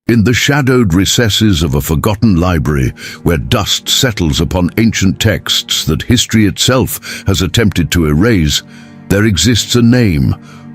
In the shadowed recesses of a forgotten library, where dust settles upon ancient texts that history itself has attempted to erase, there exists a name,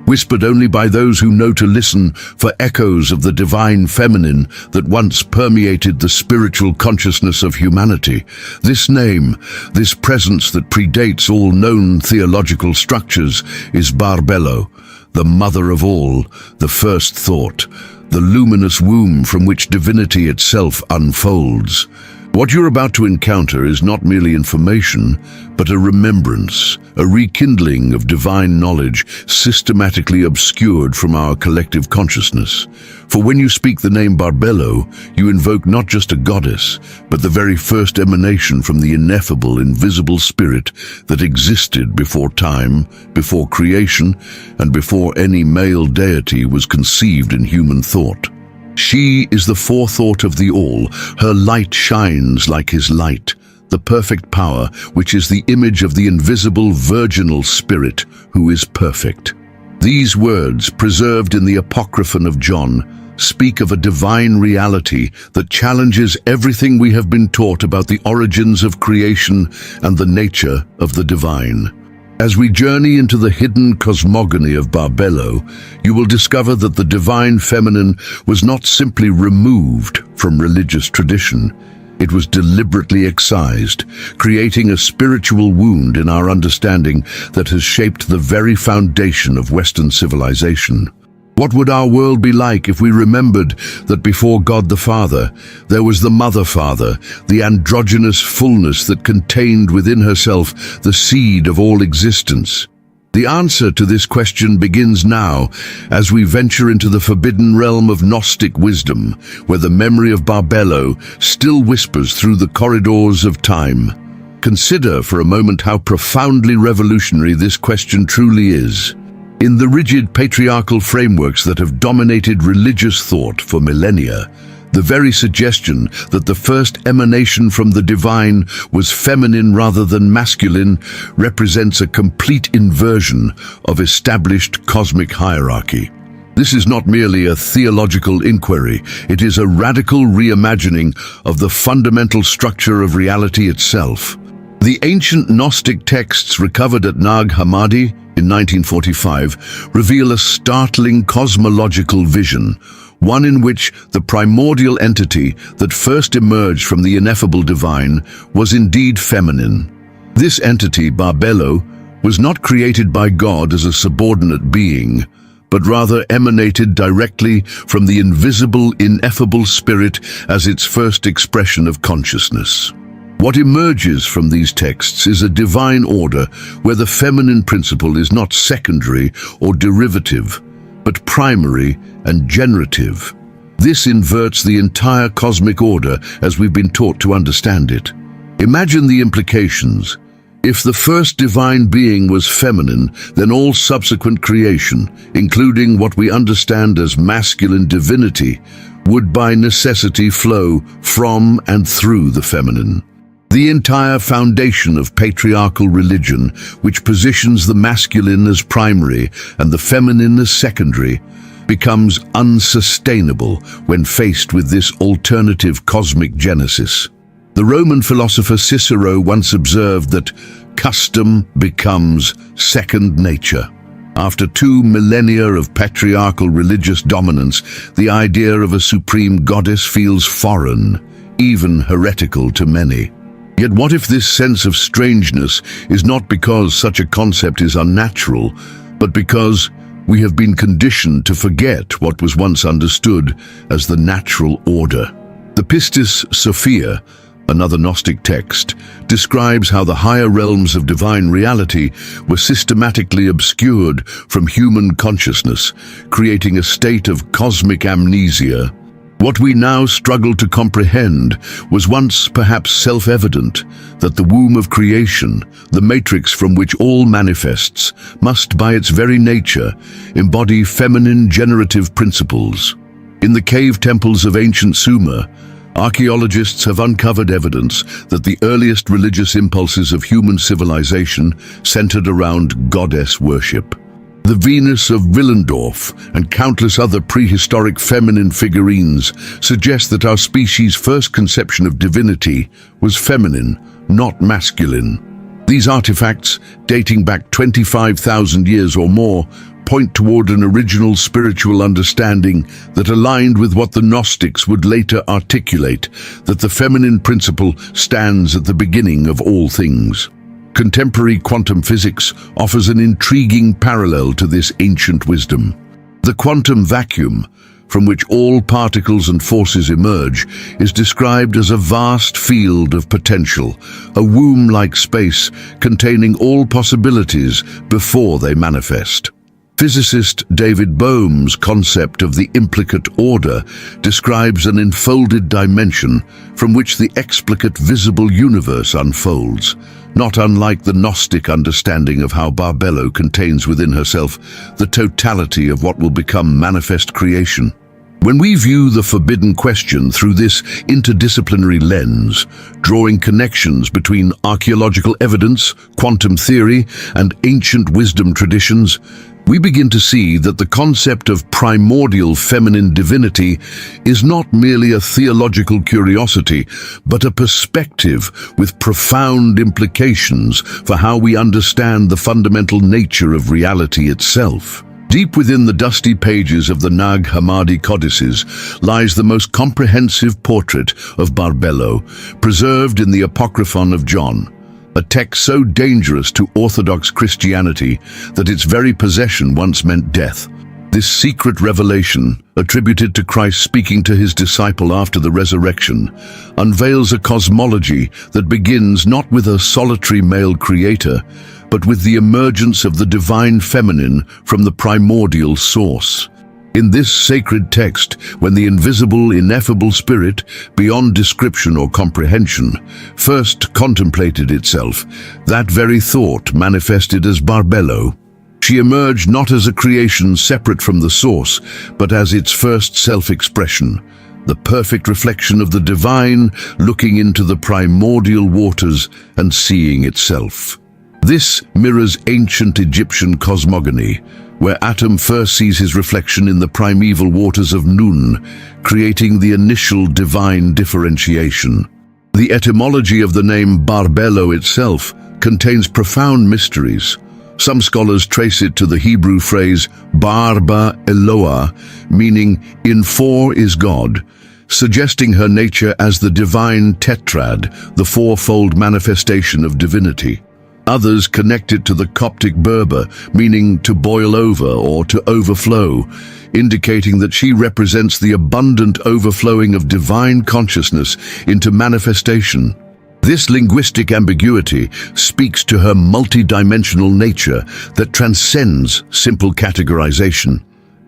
whispered only by those who know to listen for echoes of the divine feminine that once permeated the spiritual consciousness of humanity. This name, this presence that predates all known theological structures, is Barbello, the mother of all, the first thought, the luminous womb from which divinity itself unfolds. What you're about to encounter is not merely information, but a remembrance, a rekindling of divine knowledge systematically obscured from our collective consciousness. For when you speak the name Barbello, you invoke not just a goddess, but the very first emanation from the ineffable, invisible spirit that existed before time, before creation, and before any male deity was conceived in human thought. She is the forethought of the all. Her light shines like his light, the perfect power, which is the image of the invisible virginal spirit, who is perfect. These words, preserved in the Apocryphon of John, speak of a divine reality that challenges everything we have been taught about the origins of creation and the nature of the divine. As we journey into the hidden cosmogony of Barbello, you will discover that the divine feminine was not simply removed from religious tradition. It was deliberately excised, creating a spiritual wound in our understanding that has shaped the very foundation of Western civilization. What would our world be like if we remembered that before God the Father, there was the Mother Father, the androgynous fullness that contained within herself the seed of all existence? The answer to this question begins now, as we venture into the forbidden realm of Gnostic wisdom, where the memory of Barbello still whispers through the corridors of time. Consider for a moment how profoundly revolutionary this question truly is. In the rigid patriarchal frameworks that have dominated religious thought for millennia, the very suggestion that the first emanation from the divine was feminine rather than masculine represents a complete inversion of established cosmic hierarchy. This is not merely a theological inquiry, it is a radical reimagining of the fundamental structure of reality itself. The ancient Gnostic texts recovered at Nag Hammadi in 1945 reveal a startling cosmological vision, one in which the primordial entity that first emerged from the ineffable divine was indeed feminine. This entity, Barbello, was not created by God as a subordinate being, but rather emanated directly from the invisible, ineffable spirit as its first expression of consciousness. What emerges from these texts is a divine order where the feminine principle is not secondary or derivative, but primary and generative. This inverts the entire cosmic order as we've been taught to understand it. Imagine the implications. If the first divine being was feminine, then all subsequent creation, including what we understand as masculine divinity, would by necessity flow from and through the feminine. The entire foundation of patriarchal religion, which positions the masculine as primary and the feminine as secondary, becomes unsustainable when faced with this alternative cosmic genesis. The Roman philosopher Cicero once observed that custom becomes second nature. After 2 millennia of patriarchal religious dominance, the idea of a supreme goddess feels foreign, even heretical to many. Yet what if this sense of strangeness is not because such a concept is unnatural, but because we have been conditioned to forget what was once understood as the natural order? The Pistis Sophia, another Gnostic text, describes how the higher realms of divine reality were systematically obscured from human consciousness, creating a state of cosmic amnesia. What we now struggle to comprehend was once perhaps self-evident, that the womb of creation, the matrix from which all manifests, must by its very nature embody feminine generative principles. In the cave temples of ancient Sumer, archaeologists have uncovered evidence that the earliest religious impulses of human civilization centered around goddess worship. The Venus of Willendorf and countless other prehistoric feminine figurines suggest that our species' first conception of divinity was feminine, not masculine. These artifacts, dating back 25,000 years or more, point toward an original spiritual understanding that aligned with what the Gnostics would later articulate, that the feminine principle stands at the beginning of all things. Contemporary quantum physics offers an intriguing parallel to this ancient wisdom. The quantum vacuum, from which all particles and forces emerge, is described as a vast field of potential, a womb-like space containing all possibilities before they manifest. Physicist David Bohm's concept of the implicate order describes an enfolded dimension from which the explicate visible universe unfolds, not unlike the Gnostic understanding of how Barbello contains within herself the totality of what will become manifest creation. When we view the forbidden question through this interdisciplinary lens, drawing connections between archaeological evidence, quantum theory, and ancient wisdom traditions, we begin to see that the concept of primordial feminine divinity is not merely a theological curiosity, but a perspective with profound implications for how we understand the fundamental nature of reality itself. Deep within the dusty pages of the Nag Hammadi codices lies the most comprehensive portrait of Barbello, preserved in the Apocryphon of John, a text so dangerous to Orthodox Christianity that its very possession once meant death. This secret revelation, attributed to Christ speaking to his disciple after the resurrection, unveils a cosmology that begins not with a solitary male creator, but with the emergence of the divine feminine from the primordial source. In this sacred text, when the invisible, ineffable spirit, beyond description or comprehension, first contemplated itself, that very thought manifested as Barbello. She emerged not as a creation separate from the source, but as its first self-expression, the perfect reflection of the divine looking into the primordial waters and seeing itself. This mirrors ancient Egyptian cosmogony, where Atum first sees his reflection in the primeval waters of Nun, creating the initial divine differentiation. The etymology of the name Barbello itself contains profound mysteries. Some scholars trace it to the Hebrew phrase Barba Eloah, meaning "in four is God," suggesting her nature as the divine tetrad, the fourfold manifestation of divinity. Others connect it to the Coptic Berber, meaning to boil over or to overflow, indicating that she represents the abundant overflowing of divine consciousness into manifestation. This linguistic ambiguity speaks to her multidimensional nature that transcends simple categorization.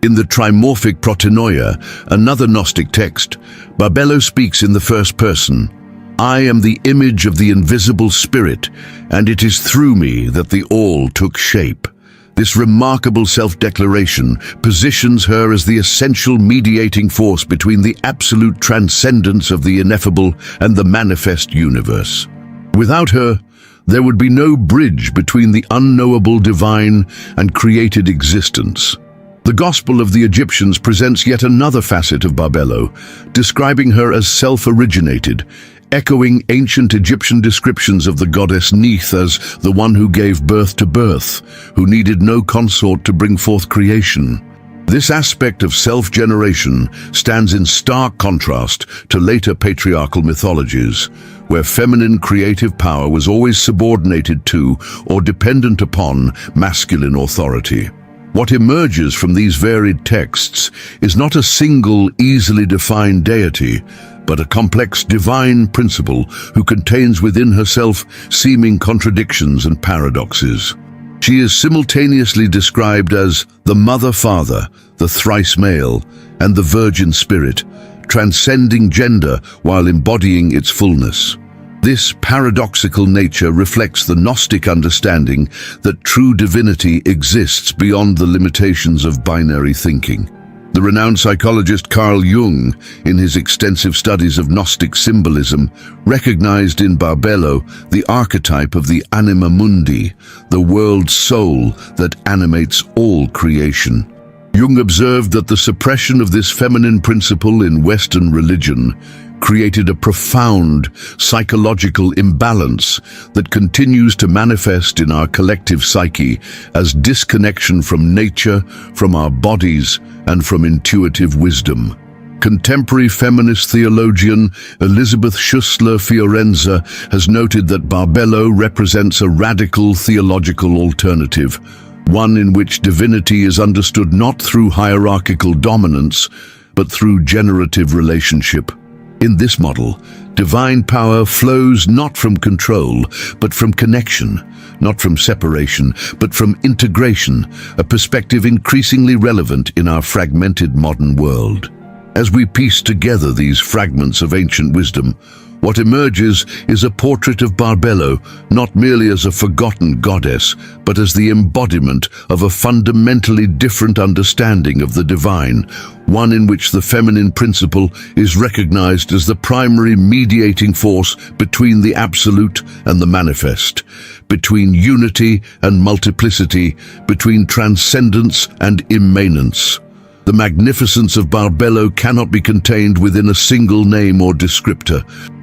In the trimorphic Protonoia, another Gnostic text, Barbello speaks in the first person. "I am the image of the invisible spirit, and it is through me that the all took shape." This remarkable self-declaration positions her as the essential mediating force between the absolute transcendence of the ineffable and the manifest universe. Without her, there would be no bridge between the unknowable divine and created existence. The Gospel of the Egyptians presents yet another facet of Barbello, describing her as self-originated, echoing ancient Egyptian descriptions of the goddess Neith as the one who gave birth to birth, who needed no consort to bring forth creation. This aspect of self-generation stands in stark contrast to later patriarchal mythologies, where feminine creative power was always subordinated to or dependent upon masculine authority. What emerges from these varied texts is not a single, easily defined deity, but a complex divine principle who contains within herself seeming contradictions and paradoxes. She is simultaneously described as the Mother-Father, the thrice male, and the Virgin Spirit, transcending gender while embodying its fullness. This paradoxical nature reflects the Gnostic understanding that true divinity exists beyond the limitations of binary thinking. The renowned psychologist Carl Jung, in his extensive studies of Gnostic symbolism, recognized in Barbello the archetype of the anima mundi, the world soul that animates all creation. Jung observed that the suppression of this feminine principle in Western religion created a profound psychological imbalance that continues to manifest in our collective psyche as disconnection from nature, from our bodies, and from intuitive wisdom. Contemporary feminist theologian Elizabeth Schussler Fiorenza has noted that Barbello represents a radical theological alternative, one in which divinity is understood not through hierarchical dominance, but through generative relationship. In this model, divine power flows not from control, but from connection, not from separation, but from integration, a perspective increasingly relevant in our fragmented modern world. As we piece together these fragments of ancient wisdom, what emerges is a portrait of Barbello, not merely as a forgotten goddess, but as the embodiment of a fundamentally different understanding of the divine, one in which the feminine principle is recognized as the primary mediating force between the absolute and the manifest, between unity and multiplicity, between transcendence and immanence. The magnificence of Barbello cannot be contained within a single name or descriptor.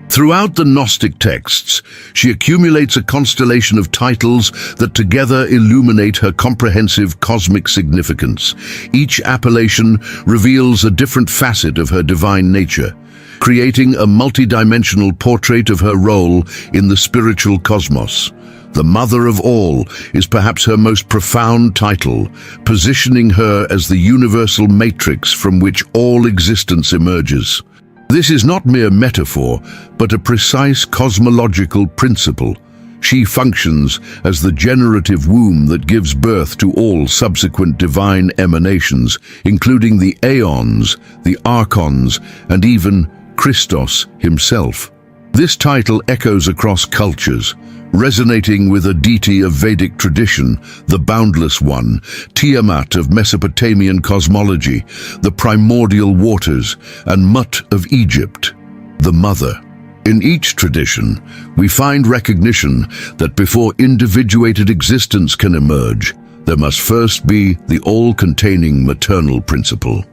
Throughout the Gnostic texts, she accumulates a constellation of titles that together illuminate her comprehensive cosmic significance. Each appellation reveals a different facet of her divine nature, creating a multidimensional portrait of her role in the spiritual cosmos. The Mother of All is perhaps her most profound title, positioning her as the universal matrix from which all existence emerges. This is not mere metaphor, but a precise cosmological principle. She functions as the generative womb that gives birth to all subsequent divine emanations, including the aeons, the archons, and even Christos himself. This title echoes across cultures, resonating with a deity of Vedic tradition, the Boundless One, Tiamat of Mesopotamian cosmology, the primordial waters, and Mut of Egypt, the Mother. In each tradition, we find recognition that before individuated existence can emerge, there must first be the all-containing maternal principle.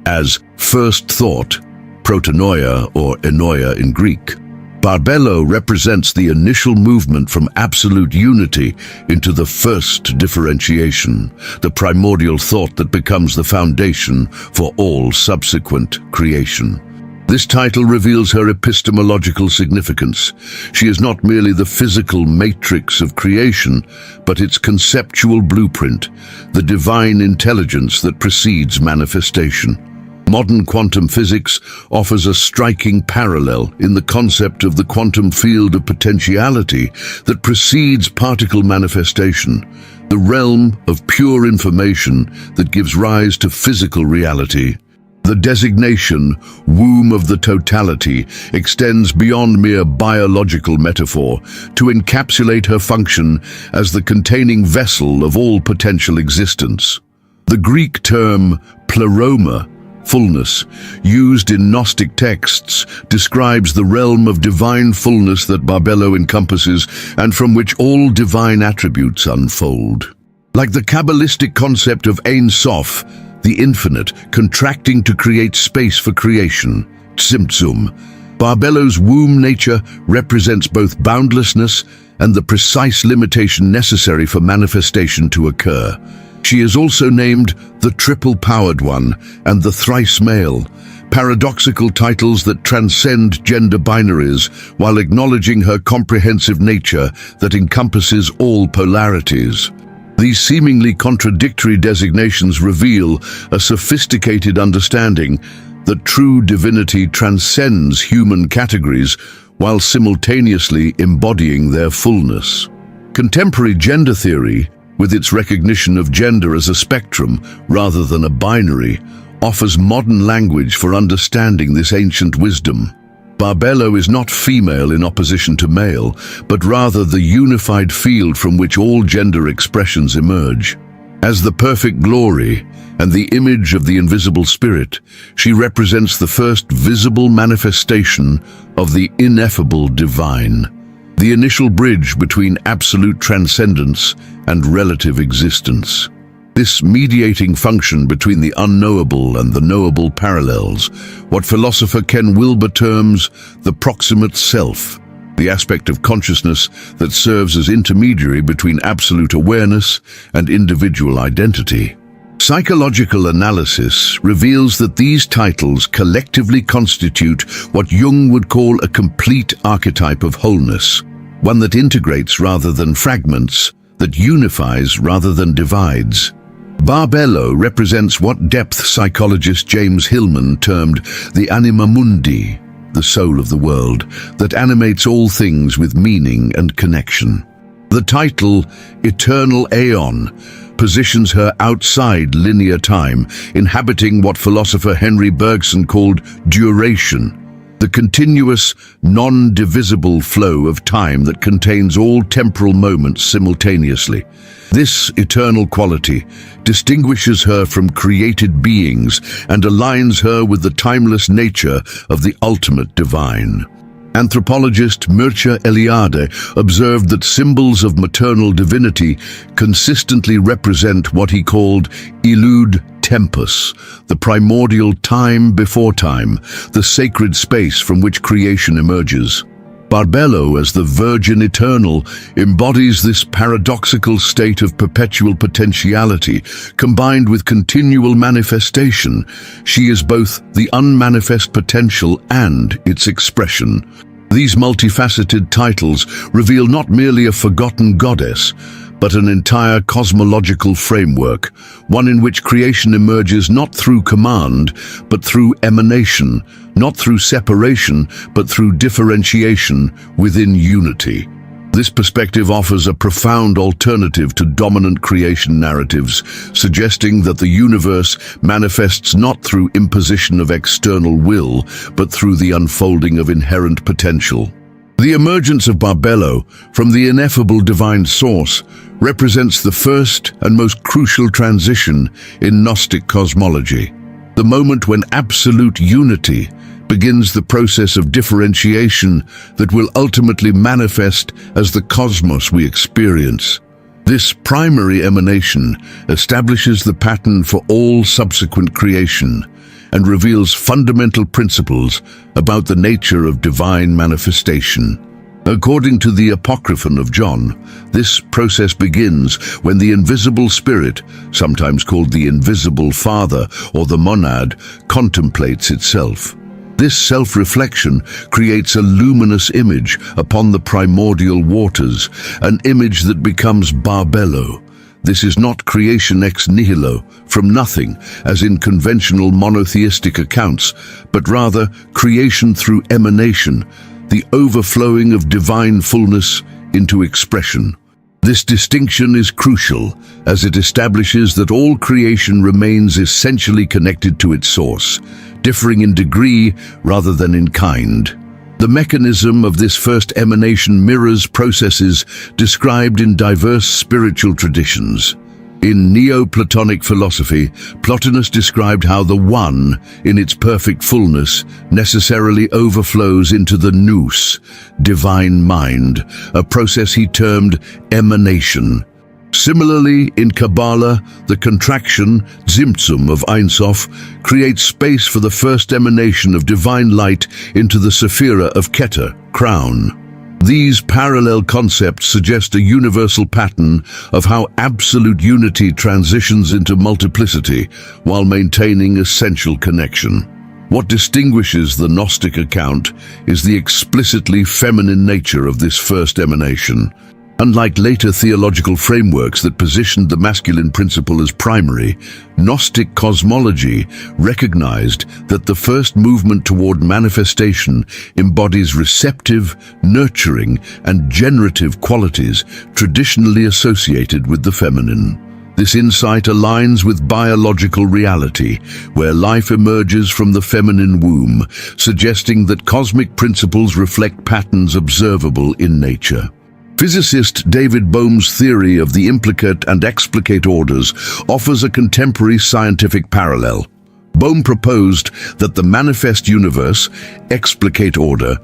As first thought, protonoia or enoia in Greek, Barbello represents the initial movement from absolute unity into the first differentiation, the primordial thought that becomes the foundation for all subsequent creation. This title reveals her epistemological significance. She is not merely the physical matrix of creation, but its conceptual blueprint, the divine intelligence that precedes manifestation. Modern quantum physics offers a striking parallel in the concept of the quantum field of potentiality that precedes particle manifestation, the realm of pure information that gives rise to physical reality. The designation, womb of the totality, extends beyond mere biological metaphor to encapsulate her function as the containing vessel of all potential existence. The Greek term pleroma, fullness, used in Gnostic texts, describes the realm of divine fullness that Barbello encompasses and from which all divine attributes unfold. Like the Kabbalistic concept of Ein Sof, the infinite, contracting to create space for creation, Tzimtzum, Barbello's womb nature represents both boundlessness and the precise limitation necessary for manifestation to occur. She is also named the Triple-Powered One and the Thrice Male, paradoxical titles that transcend gender binaries while acknowledging her comprehensive nature that encompasses all polarities. These seemingly contradictory designations reveal a sophisticated understanding that true divinity transcends human categories while simultaneously embodying their fullness. Contemporary gender theory, with its recognition of gender as a spectrum rather than a binary, offers modern language for understanding this ancient wisdom. Barbello is not female in opposition to male, but rather the unified field from which all gender expressions emerge. As the perfect glory and the image of the invisible spirit, she represents the first visible manifestation of the ineffable divine, the initial bridge between absolute transcendence and relative existence. This mediating function between the unknowable and the knowable parallels what philosopher Ken Wilber terms the proximate self, the aspect of consciousness that serves as intermediary between absolute awareness and individual identity. Psychological analysis reveals that these titles collectively constitute what Jung would call a complete archetype of wholeness, one that integrates rather than fragments, that unifies rather than divides. Barbello represents what depth psychologist James Hillman termed the anima mundi, the soul of the world, that animates all things with meaning and connection. The title, Eternal Aeon, positions her outside linear time, inhabiting what philosopher Henry Bergson called duration, the continuous, non-divisible flow of time that contains all temporal moments simultaneously. This eternal quality distinguishes her from created beings and aligns her with the timeless nature of the ultimate divine. Anthropologist Mircea Eliade observed that symbols of maternal divinity consistently represent what he called illud tempus, the primordial time before time, the sacred space from which creation emerges. Barbello, as the Virgin Eternal, embodies this paradoxical state of perpetual potentiality, combined with continual manifestation. She is both the unmanifest potential and its expression. These multifaceted titles reveal not merely a forgotten goddess, but an entire cosmological framework, one in which creation emerges not through command, but through emanation, not through separation, but through differentiation within unity. This perspective offers a profound alternative to dominant creation narratives, suggesting that the universe manifests not through imposition of external will, but through the unfolding of inherent potential. The emergence of Barbello from the ineffable divine source represents the first and most crucial transition in Gnostic cosmology, the moment when absolute unity begins the process of differentiation that will ultimately manifest as the cosmos we experience. This primary emanation establishes the pattern for all subsequent creation and reveals fundamental principles about the nature of divine manifestation. According to the Apocryphon of John, this process begins when the invisible spirit, sometimes called the invisible Father or the monad, contemplates itself. This self-reflection creates a luminous image upon the primordial waters, an image that becomes Barbello. This is not creation ex nihilo, from nothing, as in conventional monotheistic accounts, but rather creation through emanation, the overflowing of divine fullness into expression. This distinction is crucial, as it establishes that all creation remains essentially connected to its source, differing in degree rather than in kind. The mechanism of this first emanation mirrors processes described in diverse spiritual traditions. In Neoplatonic philosophy, Plotinus described how the One, in its perfect fullness, necessarily overflows into the nous, divine mind, a process he termed emanation. Similarly, in Kabbalah, the contraction, Tzimtzum of Ein Sof, creates space for the first emanation of divine light into the Sephira of Keter, crown. These parallel concepts suggest a universal pattern of how absolute unity transitions into multiplicity while maintaining essential connection. What distinguishes the Gnostic account is the explicitly feminine nature of this first emanation. Unlike later theological frameworks that positioned the masculine principle as primary, Gnostic cosmology recognized that the first movement toward manifestation embodies receptive, nurturing, and generative qualities traditionally associated with the feminine. This insight aligns with biological reality, where life emerges from the feminine womb, suggesting that cosmic principles reflect patterns observable in nature. Physicist David Bohm's theory of the implicate and explicate orders offers a contemporary scientific parallel. Bohm proposed that the manifest universe, explicate order,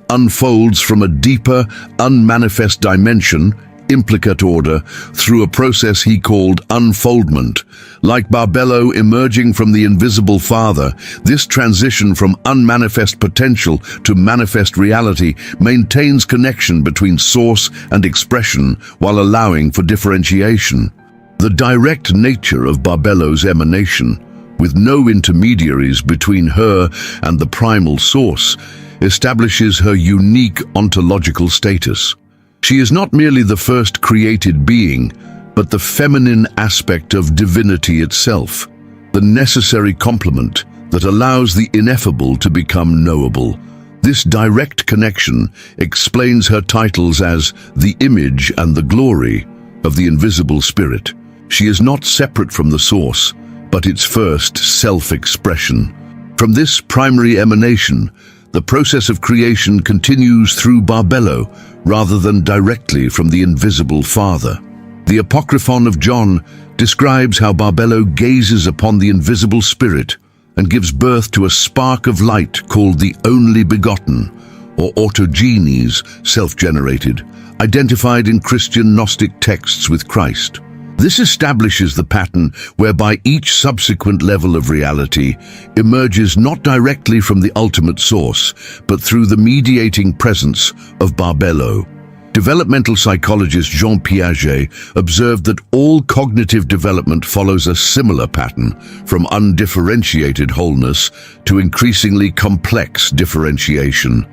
unfolds from a deeper, unmanifest dimension, implicate order, through a process he called unfoldment. Like Barbello emerging from the invisible Father, this transition from unmanifest potential to manifest reality maintains connection between source and expression while allowing for differentiation. The direct nature of Barbello's emanation, with no intermediaries between her and the primal source, establishes her unique ontological status. She is not merely the first created being, but the feminine aspect of divinity itself, the necessary complement that allows the ineffable to become knowable. This direct connection explains her titles as the image and the glory of the invisible spirit. She is not separate from the source, but its first self-expression. From this primary emanation, the process of creation continues through Barbello rather than directly from the invisible Father. The Apocryphon of John describes how Barbello gazes upon the invisible Spirit and gives birth to a spark of light called the only begotten, or autogenes, self-generated, identified in Christian Gnostic texts with Christ. This establishes the pattern whereby each subsequent level of reality emerges not directly from the ultimate source, but through the mediating presence of Barbello. Developmental psychologist Jean Piaget observed that all cognitive development follows a similar pattern, from undifferentiated wholeness to increasingly complex differentiation.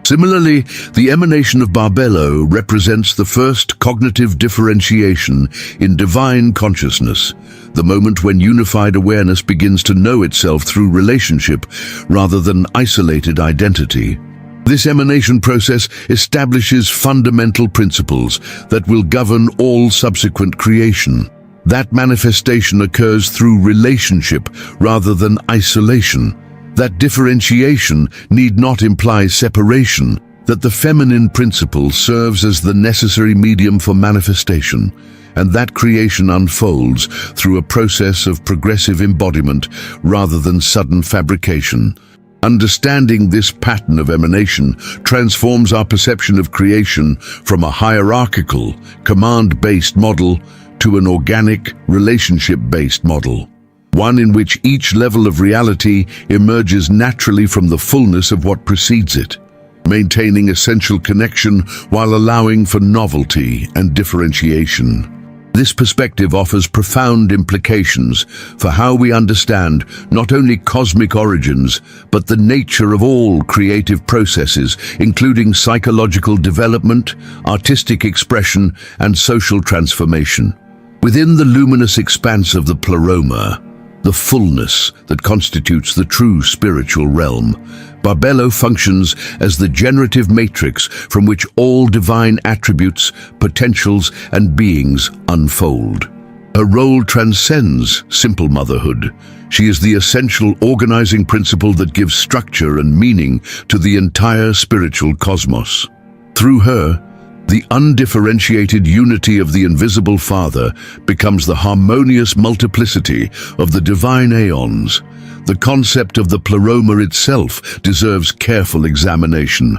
Similarly, the emanation of Barbello represents the first cognitive differentiation in divine consciousness, the moment when unified awareness begins to know itself through relationship rather than isolated identity. This emanation process establishes fundamental principles that will govern all subsequent creation. That manifestation occurs through relationship rather than isolation. That differentiation need not imply separation, that the feminine principle serves as the necessary medium for manifestation, and that creation unfolds through a process of progressive embodiment rather than sudden fabrication. Understanding this pattern of emanation transforms our perception of creation from a hierarchical, command-based model to an organic, relationship-based model. One in which each level of reality emerges naturally from the fullness of what precedes it, maintaining essential connection while allowing for novelty and differentiation. This perspective offers profound implications for how we understand not only cosmic origins, but the nature of all creative processes, including psychological development, artistic expression, and social transformation. Within the luminous expanse of the pleroma, the fullness that constitutes the true spiritual realm, Barbello functions as the generative matrix from which all divine attributes, potentials, and beings unfold. Her role transcends simple motherhood. She is the essential organizing principle that gives structure and meaning to the entire spiritual cosmos. Through her, the undifferentiated unity of the invisible Father becomes the harmonious multiplicity of the divine aeons. The concept of the pleroma itself deserves careful examination.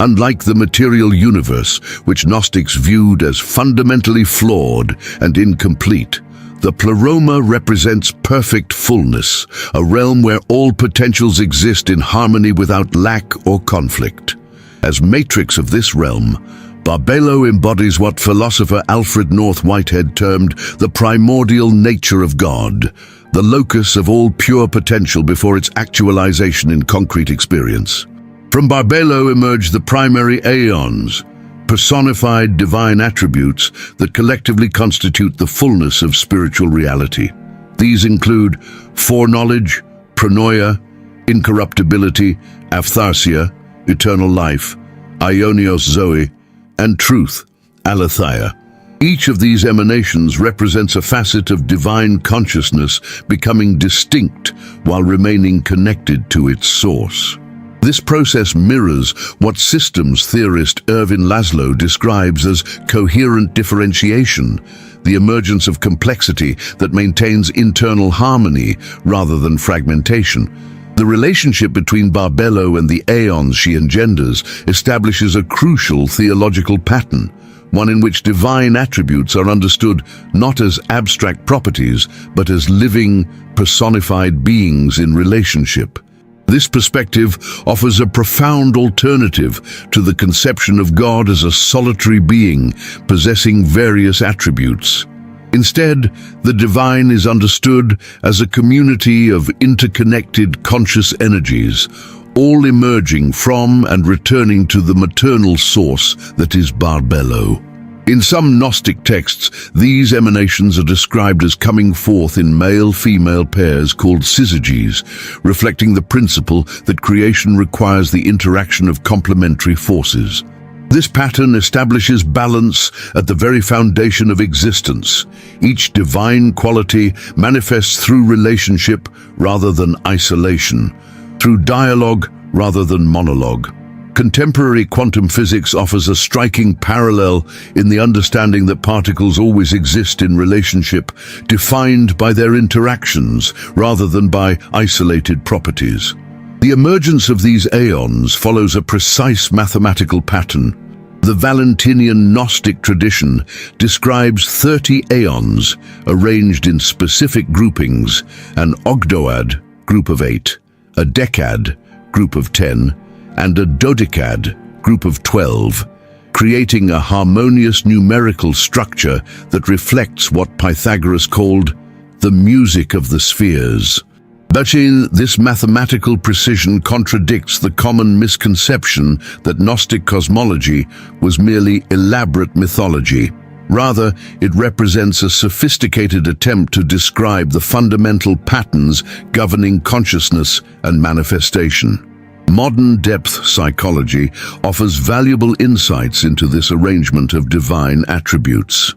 Unlike the material universe, which Gnostics viewed as fundamentally flawed and incomplete, the pleroma represents perfect fullness, a realm where all potentials exist in harmony without lack or conflict. As matrix of this realm, Barbello embodies what philosopher Alfred North Whitehead termed the primordial nature of God, the locus of all pure potential before its actualization in concrete experience. From Barbello emerge the primary aeons, personified divine attributes that collectively constitute the fullness of spiritual reality. These include foreknowledge, pronoia, incorruptibility, aphtharsia, eternal life, aionios zoe, and truth, aletheia. Each of these emanations represents a facet of divine consciousness becoming distinct while remaining connected to its source. This process mirrors what systems theorist Ervin Laszlo describes as coherent differentiation, the emergence of complexity that maintains internal harmony rather than fragmentation. The relationship between Barbello and the aeons she engenders establishes a crucial theological pattern, one in which divine attributes are understood not as abstract properties, but as living, personified beings in relationship. This perspective offers a profound alternative to the conception of God as a solitary being possessing various attributes. Instead, the divine is understood as a community of interconnected conscious energies, all emerging from and returning to the maternal source that is Barbello. In some Gnostic texts, these emanations are described as coming forth in male-female pairs called syzygies, reflecting the principle that creation requires the interaction of complementary forces. This pattern establishes balance at the very foundation of existence. Each divine quality manifests through relationship rather than isolation, through dialogue rather than monologue. Contemporary quantum physics offers a striking parallel in the understanding that particles always exist in relationship, defined by their interactions rather than by isolated properties. The emergence of these aeons follows a precise mathematical pattern. The Valentinian Gnostic tradition describes 30 aeons arranged in specific groupings: an ogdoad, group of 8, a decad, group of 10, and a dodecad, group of 12, creating a harmonious numerical structure that reflects what Pythagoras called the music of the spheres. But this mathematical precision contradicts the common misconception that Gnostic cosmology was merely elaborate mythology. Rather, it represents a sophisticated attempt to describe the fundamental patterns governing consciousness and manifestation. Modern depth psychology offers valuable insights into this arrangement of divine attributes.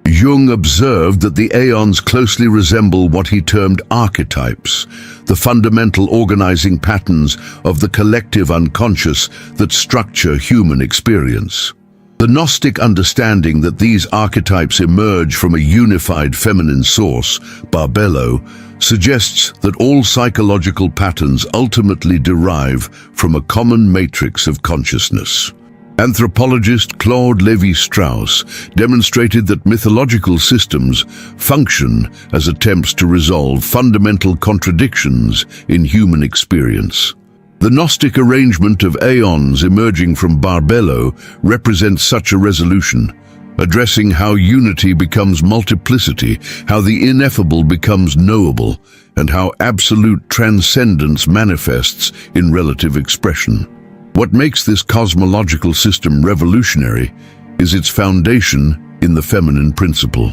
Jung observed that the aeons closely resemble what he termed archetypes, the fundamental organizing patterns of the collective unconscious that structure human experience. The Gnostic understanding that these archetypes emerge from a unified feminine source, Barbello, suggests that all psychological patterns ultimately derive from a common matrix of consciousness. Anthropologist Claude Lévi-Strauss demonstrated that mythological systems function as attempts to resolve fundamental contradictions in human experience. The Gnostic arrangement of aeons emerging from Barbello represents such a resolution, addressing how unity becomes multiplicity, how the ineffable becomes knowable, and how absolute transcendence manifests in relative expression. What makes this cosmological system revolutionary is its foundation in the feminine principle.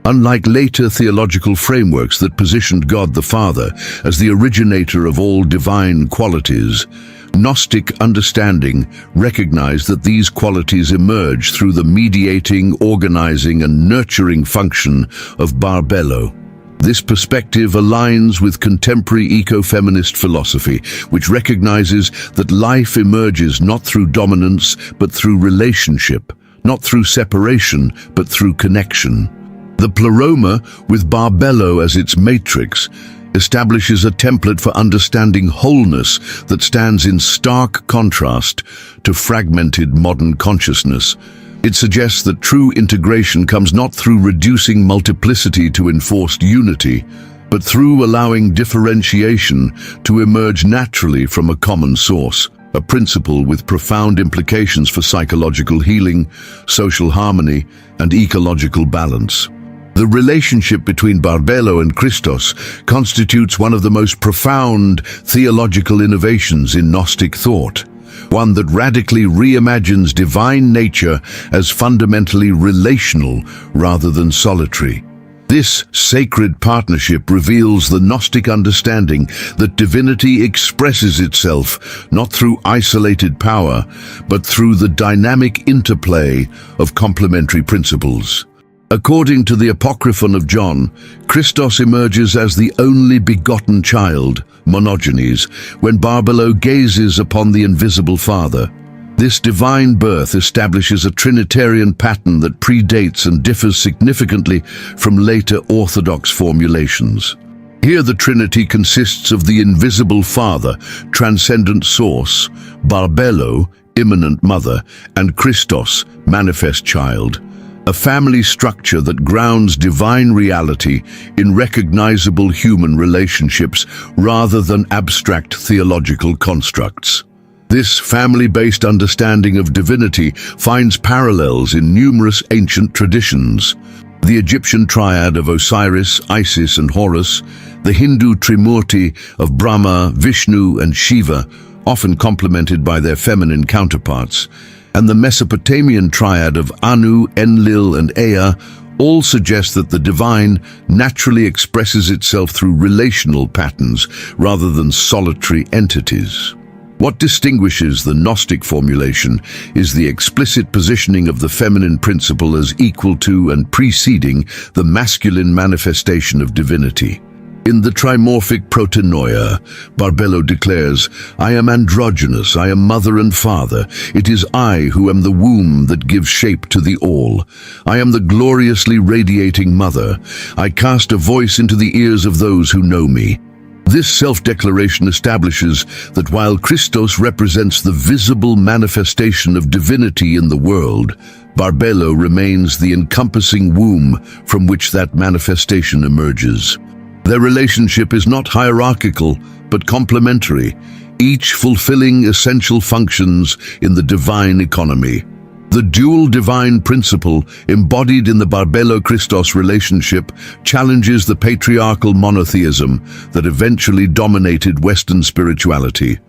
Unlike later theological frameworks that positioned God the Father as the originator of all divine qualities, Gnostic understanding recognized that these qualities emerge through the mediating, organizing, and nurturing function of Barbello. This perspective aligns with contemporary ecofeminist philosophy, which recognizes that life emerges not through dominance, but through relationship, not through separation, but through connection. The pleroma, with Barbello as its matrix, establishes a template for understanding wholeness that stands in stark contrast to fragmented modern consciousness. It suggests that true integration comes not through reducing multiplicity to enforced unity, but through allowing differentiation to emerge naturally from a common source, a principle with profound implications for psychological healing, social harmony, and ecological balance. The relationship between Barbello and Christos constitutes one of the most profound theological innovations in Gnostic thought, one that radically reimagines divine nature as fundamentally relational rather than solitary. This sacred partnership reveals the Gnostic understanding that divinity expresses itself not through isolated power, but through the dynamic interplay of complementary principles. According to the Apocryphon of John, Christos emerges as the only begotten child, monogenes, when Barbello gazes upon the invisible Father. This divine birth establishes a Trinitarian pattern that predates and differs significantly from later Orthodox formulations. Here the Trinity consists of the invisible Father, transcendent source, Barbello, immanent mother, and Christos, manifest child. A family structure that grounds divine reality in recognizable human relationships rather than abstract theological constructs. This family-based understanding of divinity finds parallels in numerous ancient traditions. The Egyptian triad of Osiris, Isis, and Horus, the Hindu Trimurti of Brahma, Vishnu, and Shiva, often complemented by their feminine counterparts, and the Mesopotamian triad of Anu, Enlil, and Ea all suggest that the divine naturally expresses itself through relational patterns rather than solitary entities. What distinguishes the Gnostic formulation is the explicit positioning of the feminine principle as equal to and preceding the masculine manifestation of divinity. In the trimorphic protenoia, Barbello declares, "I am androgynous, I am mother and father. It is I who am the womb that gives shape to the all. I am the gloriously radiating mother. I cast a voice into the ears of those who know me." This self-declaration establishes that while Christos represents the visible manifestation of divinity in the world, Barbello remains the encompassing womb from which that manifestation emerges. Their relationship is not hierarchical, but complementary, each fulfilling essential functions in the divine economy. The dual divine principle embodied in the Barbello-Christos relationship challenges the patriarchal monotheism that eventually dominated Western spirituality.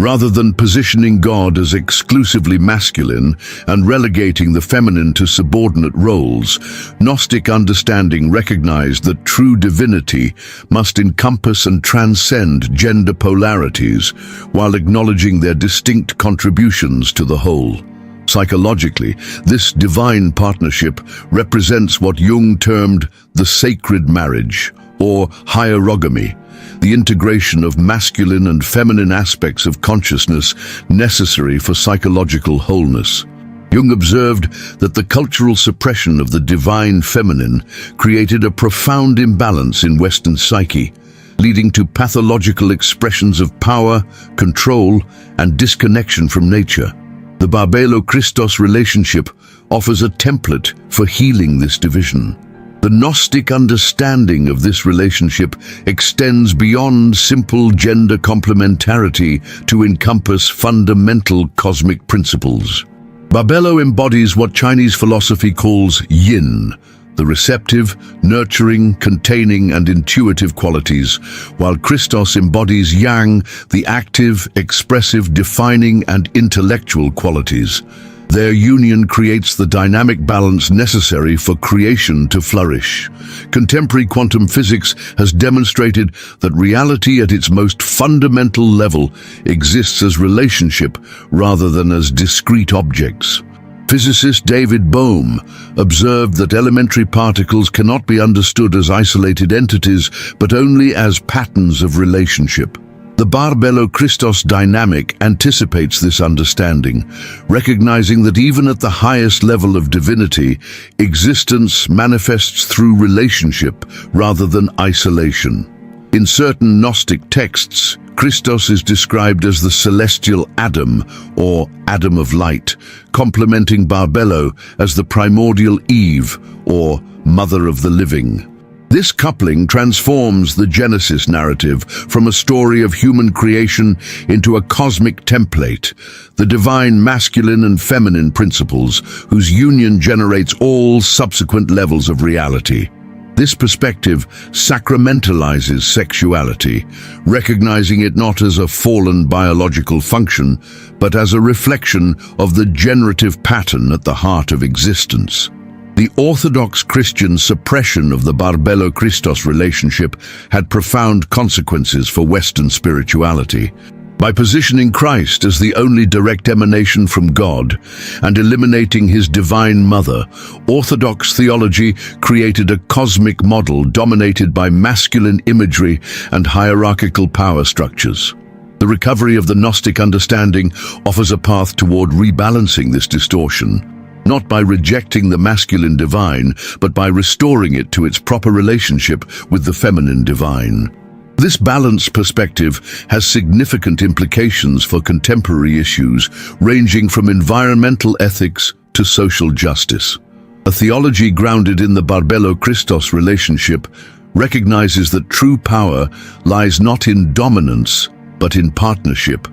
Rather than positioning God as exclusively masculine and relegating the feminine to subordinate roles, Gnostic understanding recognized that true divinity must encompass and transcend gender polarities while acknowledging their distinct contributions to the whole. Psychologically, this divine partnership represents what Jung termed the sacred marriage, or hierogamy, the integration of masculine and feminine aspects of consciousness necessary for psychological wholeness. Jung observed that the cultural suppression of the divine feminine created a profound imbalance in Western psyche, leading to pathological expressions of power, control, and disconnection from nature. The Barbello-Christos relationship offers a template for healing this division. The Gnostic understanding of this relationship extends beyond simple gender complementarity to encompass fundamental cosmic principles. Barbello embodies what Chinese philosophy calls yin, the receptive, nurturing, containing, and intuitive qualities, while Christos embodies yang, the active, expressive, defining, and intellectual qualities. Their union creates the dynamic balance necessary for creation to flourish. Contemporary quantum physics has demonstrated that reality at its most fundamental level exists as relationship rather than as discrete objects. Physicist David Bohm observed that elementary particles cannot be understood as isolated entities, but only as patterns of relationship. The Barbello-Christos dynamic anticipates this understanding, recognizing that even at the highest level of divinity, existence manifests through relationship rather than isolation. In certain Gnostic texts, Christos is described as the celestial Adam, or Adam of light, complementing Barbello as the primordial Eve, or Mother of the living. This coupling transforms the Genesis narrative from a story of human creation into a cosmic template, the divine masculine and feminine principles whose union generates all subsequent levels of reality. This perspective sacramentalizes sexuality, recognizing it not as a fallen biological function, but as a reflection of the generative pattern at the heart of existence. The Orthodox Christian suppression of the Barbello-Christos relationship had profound consequences for Western spirituality. By positioning Christ as the only direct emanation from God and eliminating his divine mother, Orthodox theology created a cosmic model dominated by masculine imagery and hierarchical power structures. The recovery of the Gnostic understanding offers a path toward rebalancing this distortion, not by rejecting the masculine divine, but by restoring it to its proper relationship with the feminine divine. This balanced perspective has significant implications for contemporary issues, ranging from environmental ethics to social justice. A theology grounded in the Barbelo-Christos relationship recognizes that true power lies not in dominance, but in partnership,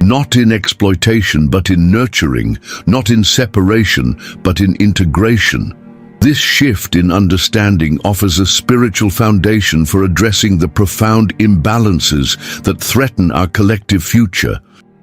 not in exploitation, but in nurturing, not in separation, but in integration. This shift in understanding offers a spiritual foundation for addressing the profound imbalances that threaten our collective future.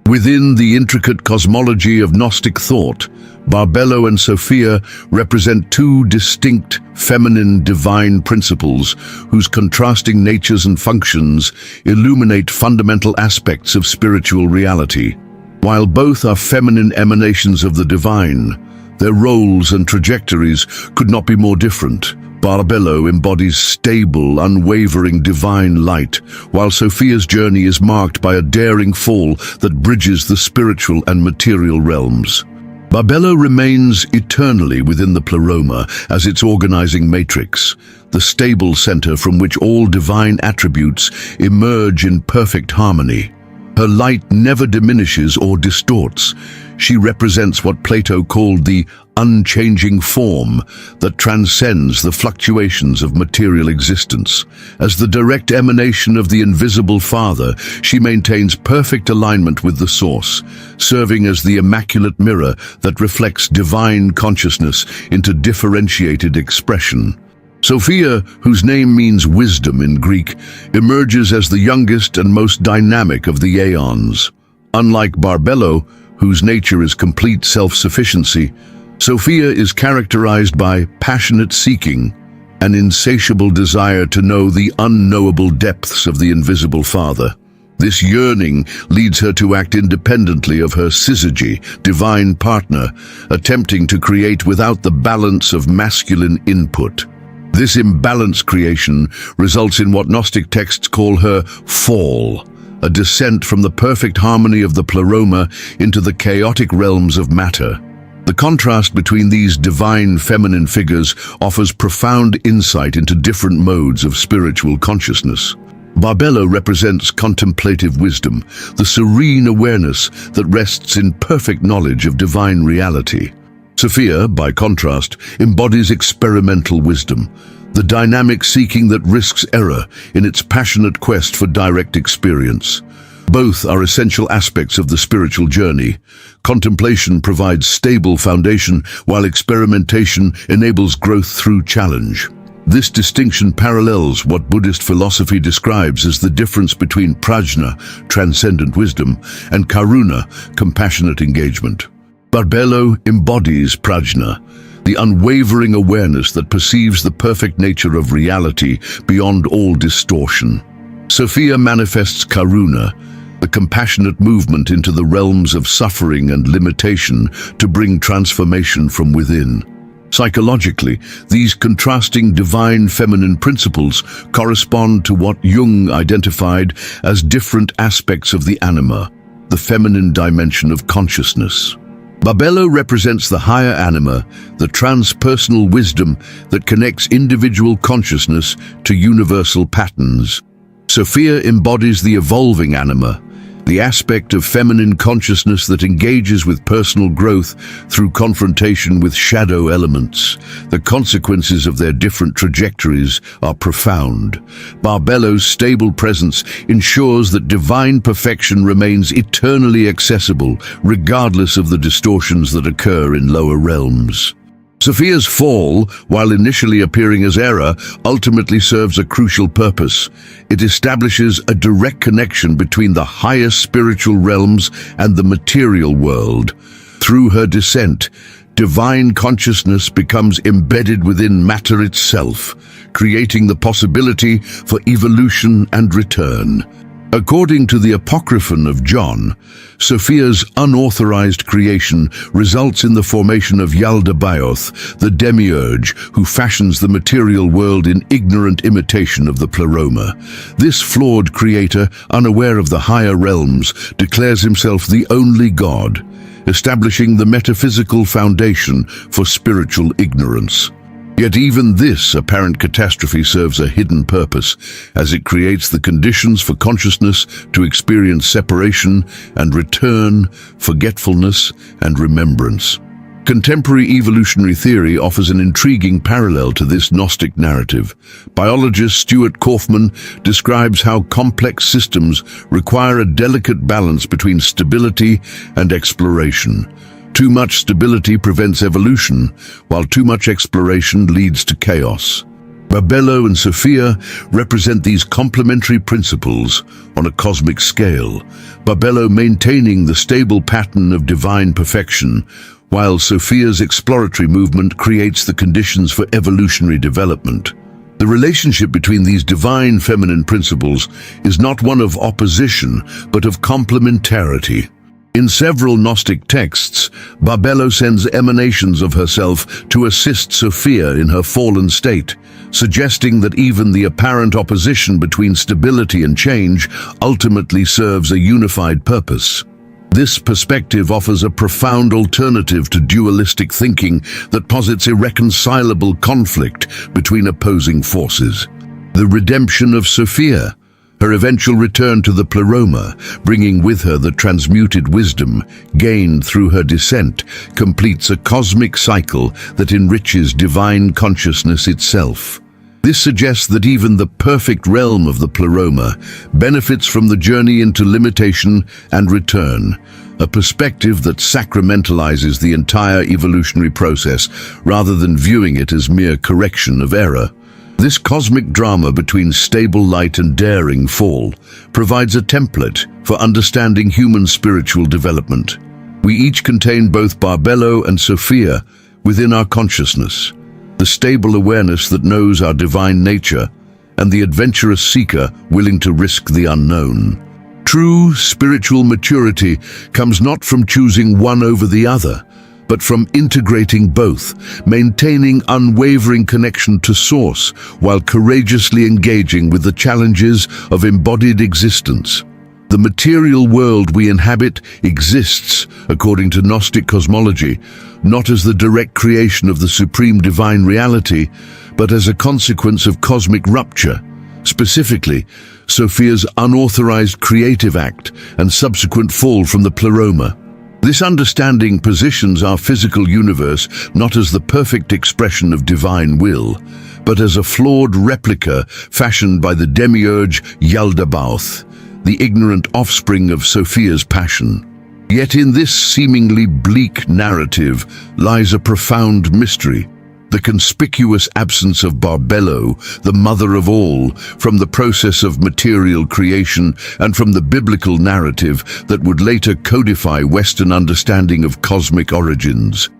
Within the intricate cosmology of Gnostic thought, Barbello and Sophia represent two distinct feminine divine principles whose contrasting natures and functions illuminate fundamental aspects of spiritual reality. While both are feminine emanations of the divine, their roles and trajectories could not be more different. Barbello embodies stable, unwavering divine light, while Sophia's journey is marked by a daring fall that bridges the spiritual and material realms. Barbello remains eternally within the pleroma as its organizing matrix, the stable center from which all divine attributes emerge in perfect harmony. Her light never diminishes or distorts. She represents what Plato called the unchanging form that transcends the fluctuations of material existence. As the direct emanation of the invisible Father, she maintains perfect alignment with the source, serving as the immaculate mirror that reflects divine consciousness into differentiated expression. Sophia, whose name means wisdom in Greek, emerges as the youngest and most dynamic of the aeons. Unlike Barbello, whose nature is complete self-sufficiency, Sophia is characterized by passionate seeking, an insatiable desire to know the unknowable depths of the invisible Father. This yearning leads her to act independently of her syzygy, divine partner, attempting to create without the balance of masculine input. This imbalanced creation results in what Gnostic texts call her fall, a descent from the perfect harmony of the pleroma into the chaotic realms of matter. The contrast between these divine feminine figures offers profound insight into different modes of spiritual consciousness. Barbello represents contemplative wisdom, the serene awareness that rests in perfect knowledge of divine reality. Sophia, by contrast, embodies experimental wisdom, the dynamic seeking that risks error in its passionate quest for direct experience. Both are essential aspects of the spiritual journey. Contemplation provides stable foundation, while experimentation enables growth through challenge. This distinction parallels what Buddhist philosophy describes as the difference between prajna, transcendent wisdom, and karuna, compassionate engagement. Barbello embodies prajna, the unwavering awareness that perceives the perfect nature of reality beyond all distortion. Sophia manifests karuna, the compassionate movement into the realms of suffering and limitation to bring transformation from within. Psychologically, these contrasting divine feminine principles correspond to what Jung identified as different aspects of the anima, the feminine dimension of consciousness. Barbello represents the higher anima, the transpersonal wisdom that connects individual consciousness to universal patterns. Sophia embodies the evolving anima, the aspect of feminine consciousness that engages with personal growth through confrontation with shadow elements. The consequences of their different trajectories are profound. Barbello's stable presence ensures that divine perfection remains eternally accessible, regardless of the distortions that occur in lower realms. Sophia's fall, while initially appearing as error, ultimately serves a crucial purpose. It establishes a direct connection between the highest spiritual realms and the material world. Through her descent, divine consciousness becomes embedded within matter itself, creating the possibility for evolution and return. According to the Apocryphon of John, Sophia's unauthorized creation results in the formation of Yaldabaoth, the demiurge who fashions the material world in ignorant imitation of the pleroma. This flawed creator, unaware of the higher realms, declares himself the only God, establishing the metaphysical foundation for spiritual ignorance. Yet even this apparent catastrophe serves a hidden purpose, as it creates the conditions for consciousness to experience separation and return, forgetfulness and remembrance. Contemporary evolutionary theory offers an intriguing parallel to this Gnostic narrative. Biologist Stuart Kaufman describes how complex systems require a delicate balance between stability and exploration. Too much stability prevents evolution, while too much exploration leads to chaos. Barbello and Sophia represent these complementary principles on a cosmic scale, Barbello maintaining the stable pattern of divine perfection, while Sophia's exploratory movement creates the conditions for evolutionary development. The relationship between these divine feminine principles is not one of opposition, but of complementarity. In several Gnostic texts, Barbello sends emanations of herself to assist Sophia in her fallen state, suggesting that even the apparent opposition between stability and change ultimately serves a unified purpose. This perspective offers a profound alternative to dualistic thinking that posits irreconcilable conflict between opposing forces. The redemption of Sophia, her eventual return to the pleroma, bringing with her the transmuted wisdom gained through her descent, completes a cosmic cycle that enriches divine consciousness itself. This suggests that even the perfect realm of the pleroma benefits from the journey into limitation and return, a perspective that sacramentalizes the entire evolutionary process rather than viewing it as mere correction of error. This cosmic drama between stable light and daring fall provides a template for understanding human spiritual development. We each contain both Barbello and Sophia within our consciousness, the stable awareness that knows our divine nature, and the adventurous seeker willing to risk the unknown. True spiritual maturity comes not from choosing one over the other, but from integrating both, maintaining unwavering connection to Source while courageously engaging with the challenges of embodied existence. The material world we inhabit exists, according to Gnostic cosmology, not as the direct creation of the supreme divine reality, but as a consequence of cosmic rupture, specifically Sophia's unauthorized creative act and subsequent fall from the pleroma. This understanding positions our physical universe not as the perfect expression of divine will, but as a flawed replica fashioned by the demiurge Yaldabaoth, the ignorant offspring of Sophia's passion. Yet in this seemingly bleak narrative lies a profound mystery. The conspicuous absence of Barbello, the mother of all, from the process of material creation and from the biblical narrative that would later codify Western understanding of cosmic origins.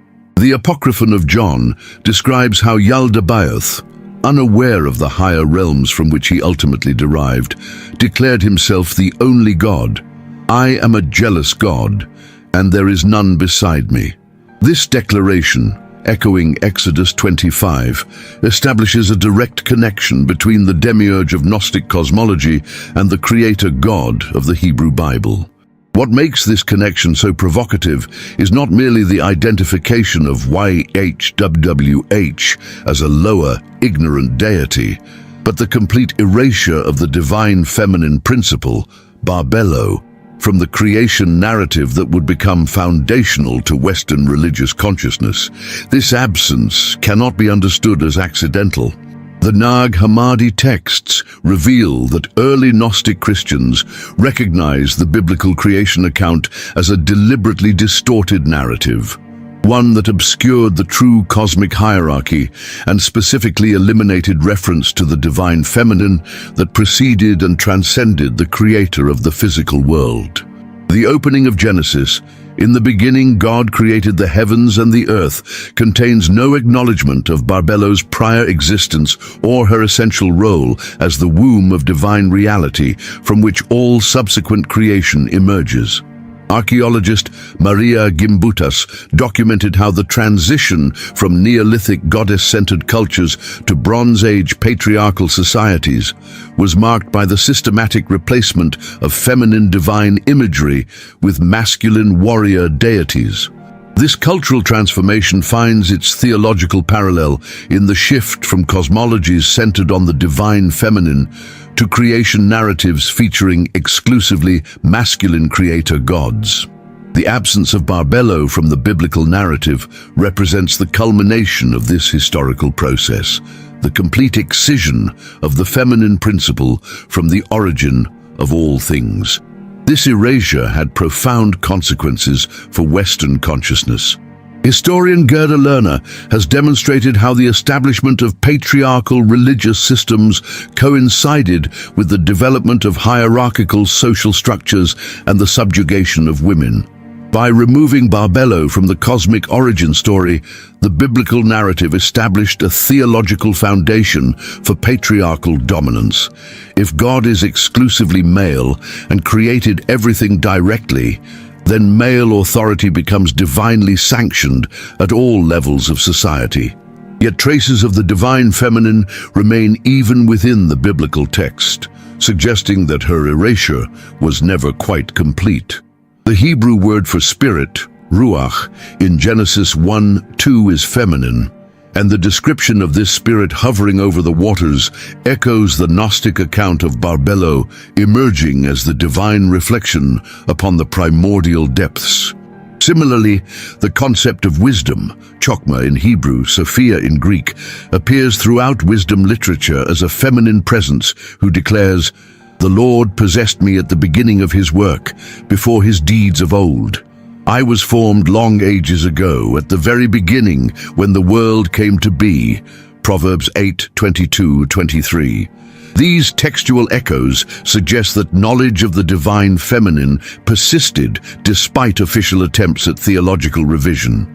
The Apocryphon of John describes how Yaldabaoth, unaware of the higher realms from which he ultimately derived, declared himself the only God. "I am a jealous God, and there is none beside me." This declaration, echoing Exodus 25, establishes a direct connection between the demiurge of Gnostic cosmology and the creator God of the Hebrew Bible. What makes this connection so provocative is not merely the identification of YHWH as a lower, ignorant deity, but the complete erasure of the divine feminine principle, Barbello, from the creation narrative that would become foundational to Western religious consciousness. This absence cannot be understood as accidental. The Nag Hammadi texts reveal that early Gnostic Christians recognized the biblical creation account as a deliberately distorted narrative, one that obscured the true cosmic hierarchy and specifically eliminated reference to the divine feminine that preceded and transcended the creator of the physical world. The opening of Genesis "In the beginning God created the heavens and the earth" contains no acknowledgement of Barbello's prior existence or her essential role as the womb of divine reality from which all subsequent creation emerges. Archaeologist Maria Gimbutas documented how the transition from Neolithic goddess-centered cultures to Bronze Age patriarchal societies was marked by the systematic replacement of feminine divine imagery with masculine warrior deities. This cultural transformation finds its theological parallel in the shift from cosmologies centered on the divine feminine to creation narratives featuring exclusively masculine creator gods. The absence of Barbello from the biblical narrative represents the culmination of this historical process, the complete excision of the feminine principle from the origin of all things. This erasure had profound consequences for Western consciousness. Historian Gerda Lerner has demonstrated how the establishment of patriarchal religious systems coincided with the development of hierarchical social structures and the subjugation of women. By removing Barbello from the cosmic origin story, the biblical narrative established a theological foundation for patriarchal dominance. If God is exclusively male and created everything directly, then male authority becomes divinely sanctioned at all levels of society. Yet traces of the divine feminine remain even within the biblical text, suggesting that her erasure was never quite complete. The Hebrew word for spirit, ruach, in Genesis 1:2 is feminine, and the description of this spirit hovering over the waters echoes the Gnostic account of Barbello emerging as the divine reflection upon the primordial depths. Similarly, the concept of wisdom, chokmah in Hebrew, Sophia in Greek, appears throughout wisdom literature as a feminine presence who declares, "The Lord possessed me at the beginning of his work, before his deeds of old. I was formed long ages ago, at the very beginning, when the world came to be." Proverbs 8:22-23. These textual echoes suggest that knowledge of the divine feminine persisted despite official attempts at theological revision.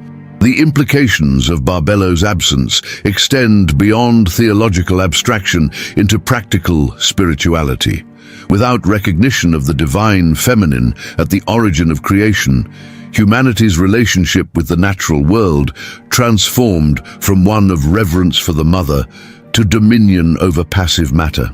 The implications of Barbello's absence extend beyond theological abstraction into practical spirituality. Without recognition of the divine feminine at the origin of creation, humanity's relationship with the natural world transformed from one of reverence for the mother to dominion over passive matter.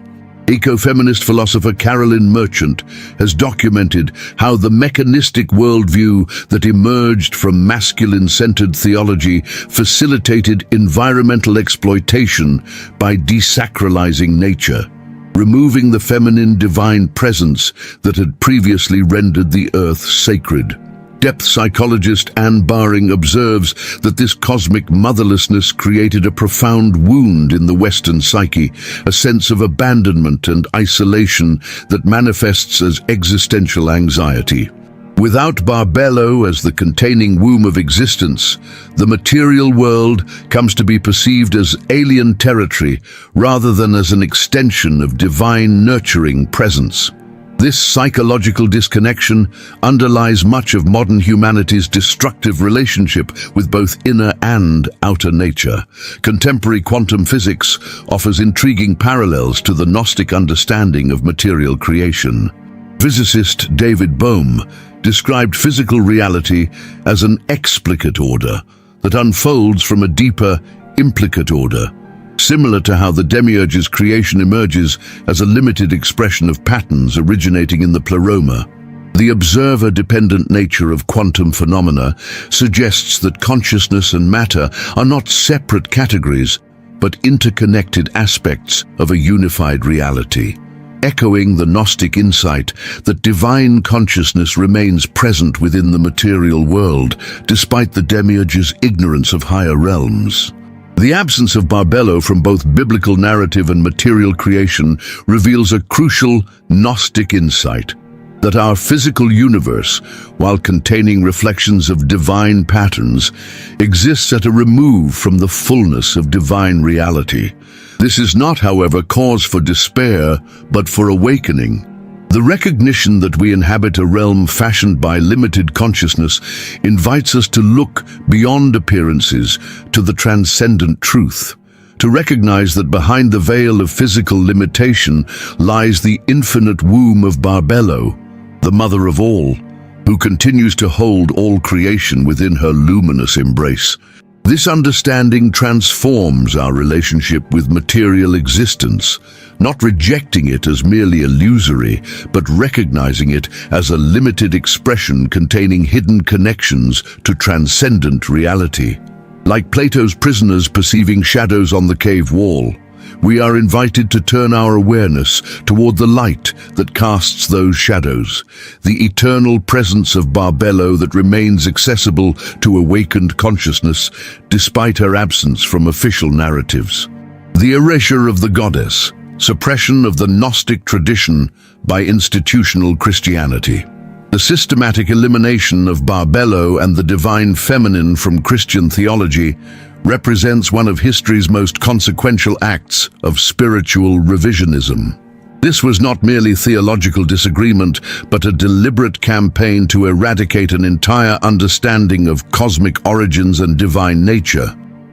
Ecofeminist philosopher Carolyn Merchant has documented how the mechanistic worldview that emerged from masculine-centered theology facilitated environmental exploitation by desacralizing nature, removing the feminine divine presence that had previously rendered the earth sacred. Depth psychologist Anne Baring observes that this cosmic motherlessness created a profound wound in the Western psyche, a sense of abandonment and isolation that manifests as existential anxiety. Without Barbello as the containing womb of existence, the material world comes to be perceived as alien territory rather than as an extension of divine nurturing presence. This psychological disconnection underlies much of modern humanity's destructive relationship with both inner and outer nature. Contemporary quantum physics offers intriguing parallels to the Gnostic understanding of material creation. Physicist David Bohm described physical reality as an explicate order that unfolds from a deeper implicate order, similar to how the demiurge's creation emerges as a limited expression of patterns originating in the pleroma. The observer-dependent nature of quantum phenomena suggests that consciousness and matter are not separate categories, but interconnected aspects of a unified reality, echoing the Gnostic insight that divine consciousness remains present within the material world, despite the demiurge's ignorance of higher realms. The absence of Barbello from both biblical narrative and material creation reveals a crucial Gnostic insight, that our physical universe, while containing reflections of divine patterns, exists at a remove from the fullness of divine reality. This is not, however, cause for despair, but for awakening. The recognition that we inhabit a realm fashioned by limited consciousness invites us to look beyond appearances to the transcendent truth, to recognize that behind the veil of physical limitation lies the infinite womb of Barbello, the mother of all, who continues to hold all creation within her luminous embrace. This understanding transforms our relationship with material existence, not rejecting it as merely illusory, but recognizing it as a limited expression containing hidden connections to transcendent reality. Like Plato's prisoners perceiving shadows on the cave wall, we are invited to turn our awareness toward the light that casts those shadows, the eternal presence of Barbello that remains accessible to awakened consciousness despite her absence from official narratives. The erasure of the goddess, suppression of the Gnostic tradition by institutional Christianity. The systematic elimination of Barbello and the divine feminine from Christian theology represents one of history's most consequential acts of spiritual revisionism. This was not merely theological disagreement, but a deliberate campaign to eradicate an entire understanding of cosmic origins and divine nature,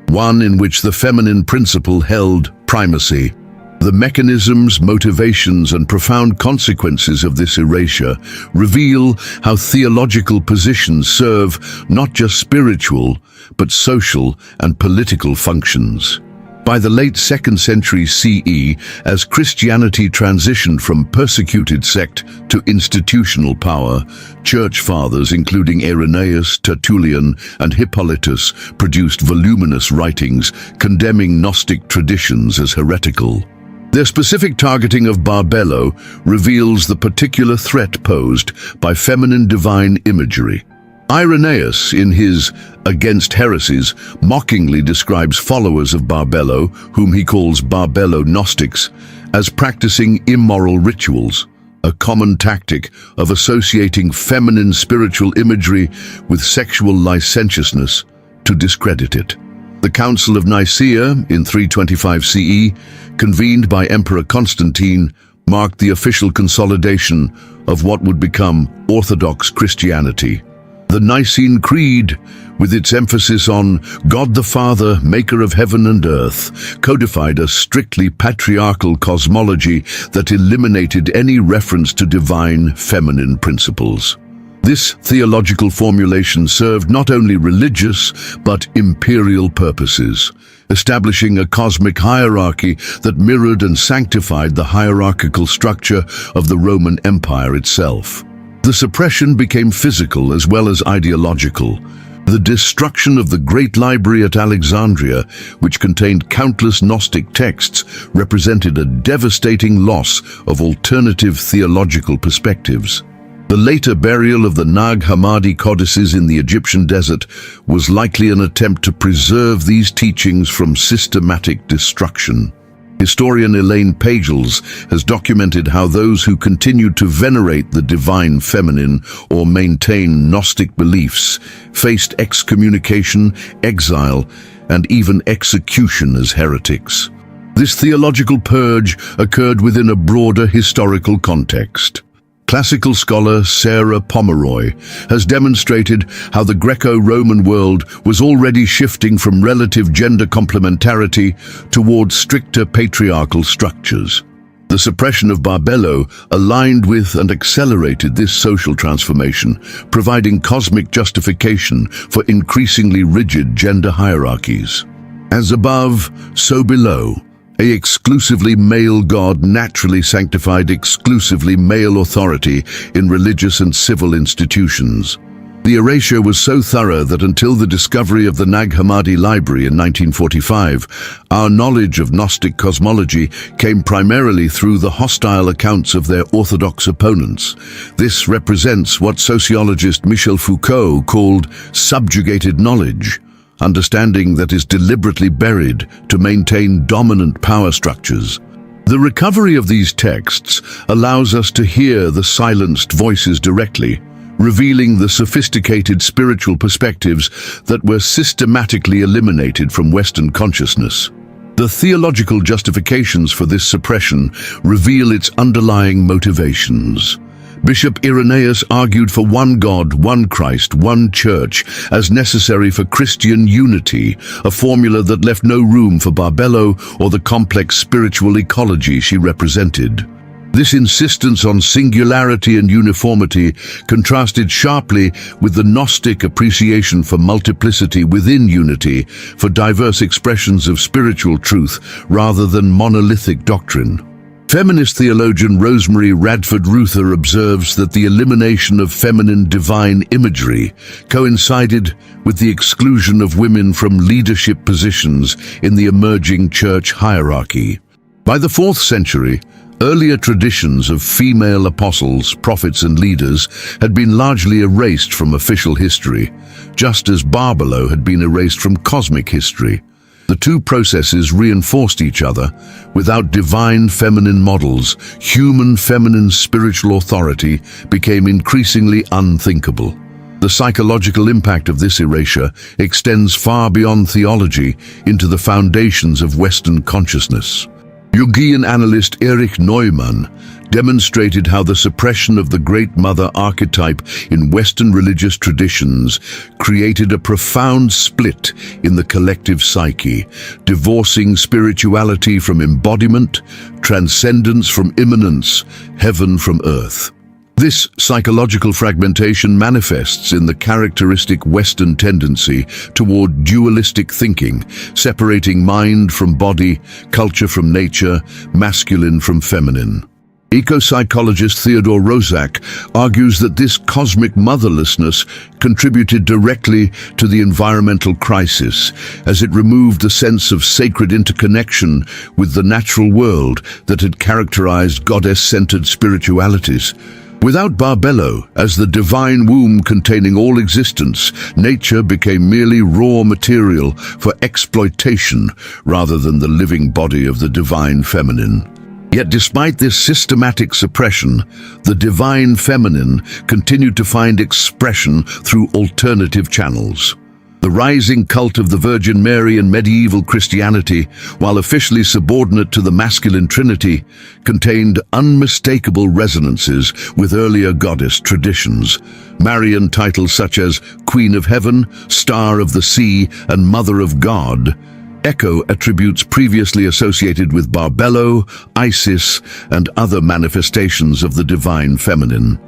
one in which the feminine principle held primacy. The mechanisms, motivations, and profound consequences of this erasure reveal how theological positions serve not just spiritual, but social and political functions. By the late 2nd century CE, as Christianity transitioned from persecuted sect to institutional power, church fathers including Irenaeus, Tertullian, and Hippolytus produced voluminous writings condemning Gnostic traditions as heretical. Their specific targeting of Barbello reveals the particular threat posed by feminine divine imagery. Irenaeus, in his Against Heresies, mockingly describes followers of Barbello, whom he calls Barbello Gnostics, as practicing immoral rituals, a common tactic of associating feminine spiritual imagery with sexual licentiousness to discredit it. The Council of Nicaea, in 325 CE, convened by Emperor Constantine, marked the official consolidation of what would become Orthodox Christianity. The Nicene Creed, with its emphasis on God the Father, maker of heaven and earth, codified a strictly patriarchal cosmology that eliminated any reference to divine feminine principles. This theological formulation served not only religious, but imperial purposes, establishing a cosmic hierarchy that mirrored and sanctified the hierarchical structure of the Roman Empire itself. The suppression became physical as well as ideological. The destruction of the Great Library at Alexandria, which contained countless Gnostic texts, represented a devastating loss of alternative theological perspectives. The later burial of the Nag Hammadi codices in the Egyptian desert was likely an attempt to preserve these teachings from systematic destruction. Historian Elaine Pagels has documented how those who continued to venerate the divine feminine or maintain Gnostic beliefs faced excommunication, exile, and even execution as heretics. This theological purge occurred within a broader historical context. Classical scholar Sarah Pomeroy has demonstrated how the Greco-Roman world was already shifting from relative gender complementarity towards stricter patriarchal structures. The suppression of Barbello aligned with and accelerated this social transformation, providing cosmic justification for increasingly rigid gender hierarchies. As above, so below. A exclusively male god naturally sanctified exclusively male authority in religious and civil institutions. The erasure was so thorough that until the discovery of the Nag Hammadi library in 1945, our knowledge of Gnostic cosmology came primarily through the hostile accounts of their orthodox opponents. This represents what sociologist Michel Foucault called subjugated knowledge, understanding that is deliberately buried to maintain dominant power structures. The recovery of these texts allows us to hear the silenced voices directly, revealing the sophisticated spiritual perspectives that were systematically eliminated from Western consciousness. The theological justifications for this suppression reveal its underlying motivations. Bishop Irenaeus argued for one God, one Christ, one Church as necessary for Christian unity, a formula that left no room for Barbello or the complex spiritual ecology she represented. This insistence on singularity and uniformity contrasted sharply with the Gnostic appreciation for multiplicity within unity, for diverse expressions of spiritual truth rather than monolithic doctrine. Feminist theologian Rosemary Radford Ruther observes that the elimination of feminine divine imagery coincided with the exclusion of women from leadership positions in the emerging church hierarchy. By the 4th century, earlier traditions of female apostles, prophets and leaders had been largely erased from official history, just as Barbelo had been erased from cosmic history. The two processes reinforced each other. Without divine feminine models, human feminine spiritual authority became increasingly unthinkable. The psychological impact of this erasure extends far beyond theology into the foundations of Western consciousness. Jungian analyst Erich Neumann demonstrated how the suppression of the Great Mother archetype in Western religious traditions created a profound split in the collective psyche, divorcing spirituality from embodiment, transcendence from immanence, heaven from earth. This psychological fragmentation manifests in the characteristic Western tendency toward dualistic thinking, separating mind from body, culture from nature, masculine from feminine. Eco-psychologist Theodore Roszak argues that this cosmic motherlessness contributed directly to the environmental crisis, as it removed the sense of sacred interconnection with the natural world that had characterized goddess-centered spiritualities. Without Barbello as the divine womb containing all existence, nature became merely raw material for exploitation rather than the living body of the divine feminine. Yet despite this systematic suppression, the divine feminine continued to find expression through alternative channels. The rising cult of the Virgin Mary in medieval Christianity, while officially subordinate to the masculine trinity, contained unmistakable resonances with earlier goddess traditions. Marian titles such as Queen of Heaven, Star of the Sea, and Mother of God echo attributes previously associated with Barbello, Isis, and other manifestations of the divine feminine.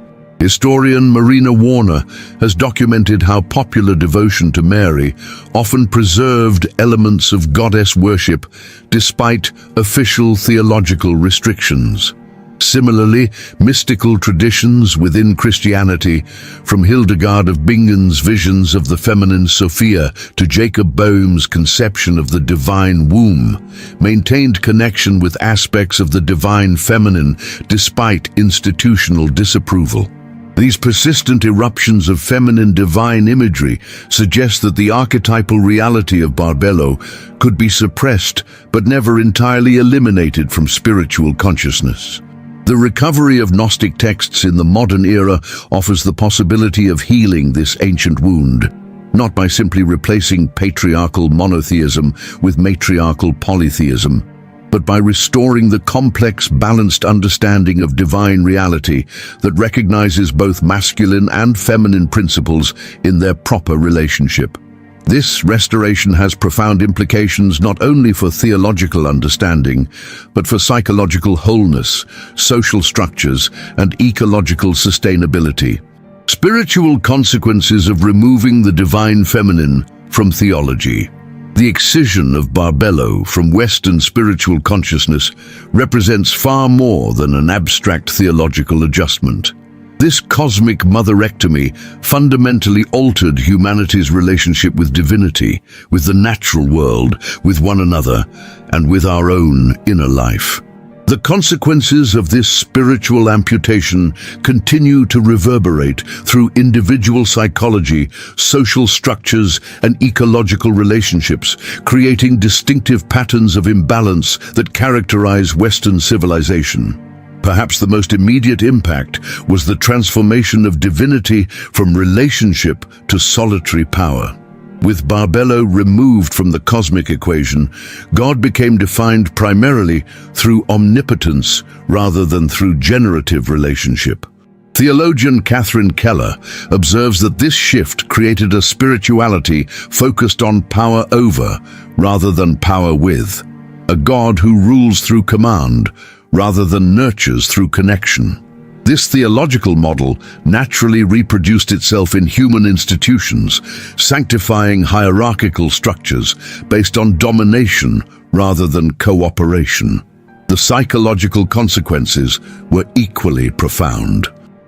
Historian Marina Warner has documented how popular devotion to Mary often preserved elements of goddess worship despite official theological restrictions. Similarly, mystical traditions within Christianity, from Hildegard of Bingen's visions of the feminine Sophia to Jacob Boehm's conception of the divine womb, maintained connection with aspects of the divine feminine despite institutional disapproval. These persistent eruptions of feminine divine imagery suggest that the archetypal reality of Barbello could be suppressed but never entirely eliminated from spiritual consciousness. The recovery of Gnostic texts in the modern era offers the possibility of healing this ancient wound, not by simply replacing patriarchal monotheism with matriarchal polytheism, but by restoring the complex, balanced understanding of divine reality that recognizes both masculine and feminine principles in their proper relationship. This restoration has profound implications not only for theological understanding, but for psychological wholeness, social structures, and ecological sustainability. Spiritual consequences of removing the divine feminine from theology. The excision of Barbello from Western spiritual consciousness represents far more than an abstract theological adjustment. This cosmic motherectomy fundamentally altered humanity's relationship with divinity, with the natural world, with one another, and with our own inner life. The consequences of this spiritual amputation continue to reverberate through individual psychology, social structures, and ecological relationships, creating distinctive patterns of imbalance that characterize Western civilization. Perhaps the most immediate impact was the transformation of divinity from relationship to solitary power. With Barbello removed from the cosmic equation, God became defined primarily through omnipotence rather than through generative relationship. Theologian Catherine Keller observes that this shift created a spirituality focused on power over rather than power with, a God who rules through command rather than nurtures through connection. This theological model naturally reproduced itself in human institutions, sanctifying hierarchical structures based on domination rather than cooperation. The psychological consequences were equally profound.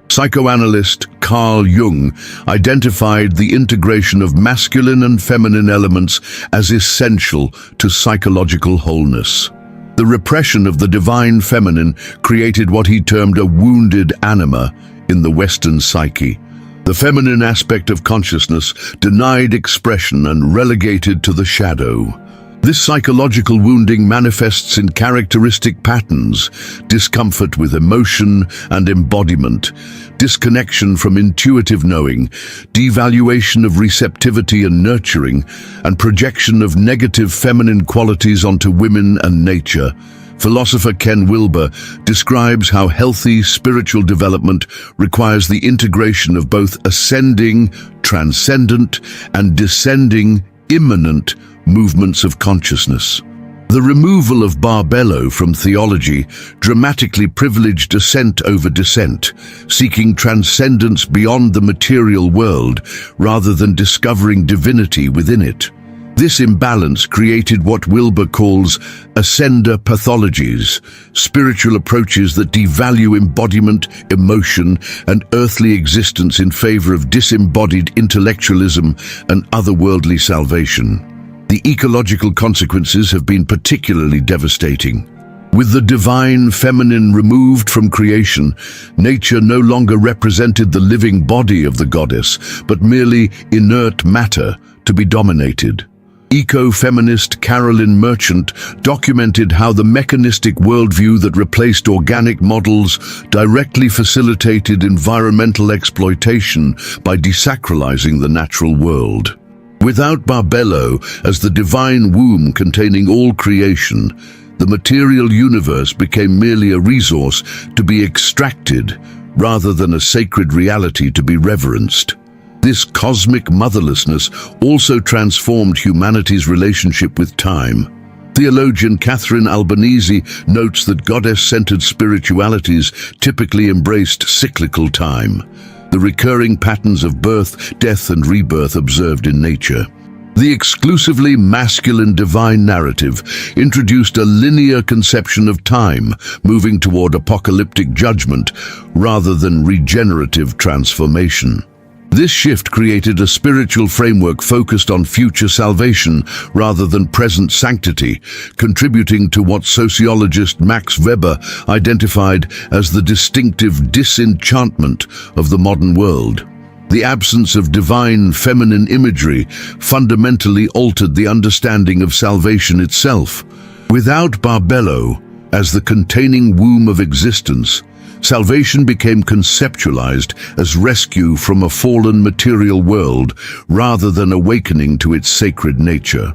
Psychoanalyst Carl Jung identified the integration of masculine and feminine elements as essential to psychological wholeness. The repression of the divine feminine created what he termed a wounded anima in the Western psyche. The feminine aspect of consciousness denied expression and relegated to the shadow. This psychological wounding manifests in characteristic patterns: discomfort with emotion and embodiment, disconnection from intuitive knowing, devaluation of receptivity and nurturing, and projection of negative feminine qualities onto women and nature. Philosopher Ken Wilber describes how healthy spiritual development requires the integration of both ascending, transcendent, and descending, immanent movements of consciousness. The removal of Barbello from theology dramatically privileged ascent over descent, seeking transcendence beyond the material world rather than discovering divinity within it. This imbalance created what Wilber calls ascender pathologies, spiritual approaches that devalue embodiment, emotion, and earthly existence in favor of disembodied intellectualism and otherworldly salvation. The ecological consequences have been particularly devastating. With the divine feminine removed from creation, nature no longer represented the living body of the goddess, but merely inert matter to be dominated. Eco-feminist Carolyn Merchant documented how the mechanistic worldview that replaced organic models directly facilitated environmental exploitation by desacralizing the natural world. Without Barbello as the divine womb containing all creation, the material universe became merely a resource to be extracted rather than a sacred reality to be reverenced. This cosmic motherlessness also transformed humanity's relationship with time. Theologian Catherine Albanese notes that goddess-centered spiritualities typically embraced cyclical time, the recurring patterns of birth, death, and rebirth observed in nature. The exclusively masculine divine narrative introduced a linear conception of time, moving toward apocalyptic judgment rather than regenerative transformation. This shift created a spiritual framework focused on future salvation rather than present sanctity, contributing to what sociologist Max Weber identified as the distinctive disenchantment of the modern world. The absence of divine feminine imagery fundamentally altered the understanding of salvation itself. Without Barbello as the containing womb of existence, salvation became conceptualized as rescue from a fallen material world rather than awakening to its sacred nature.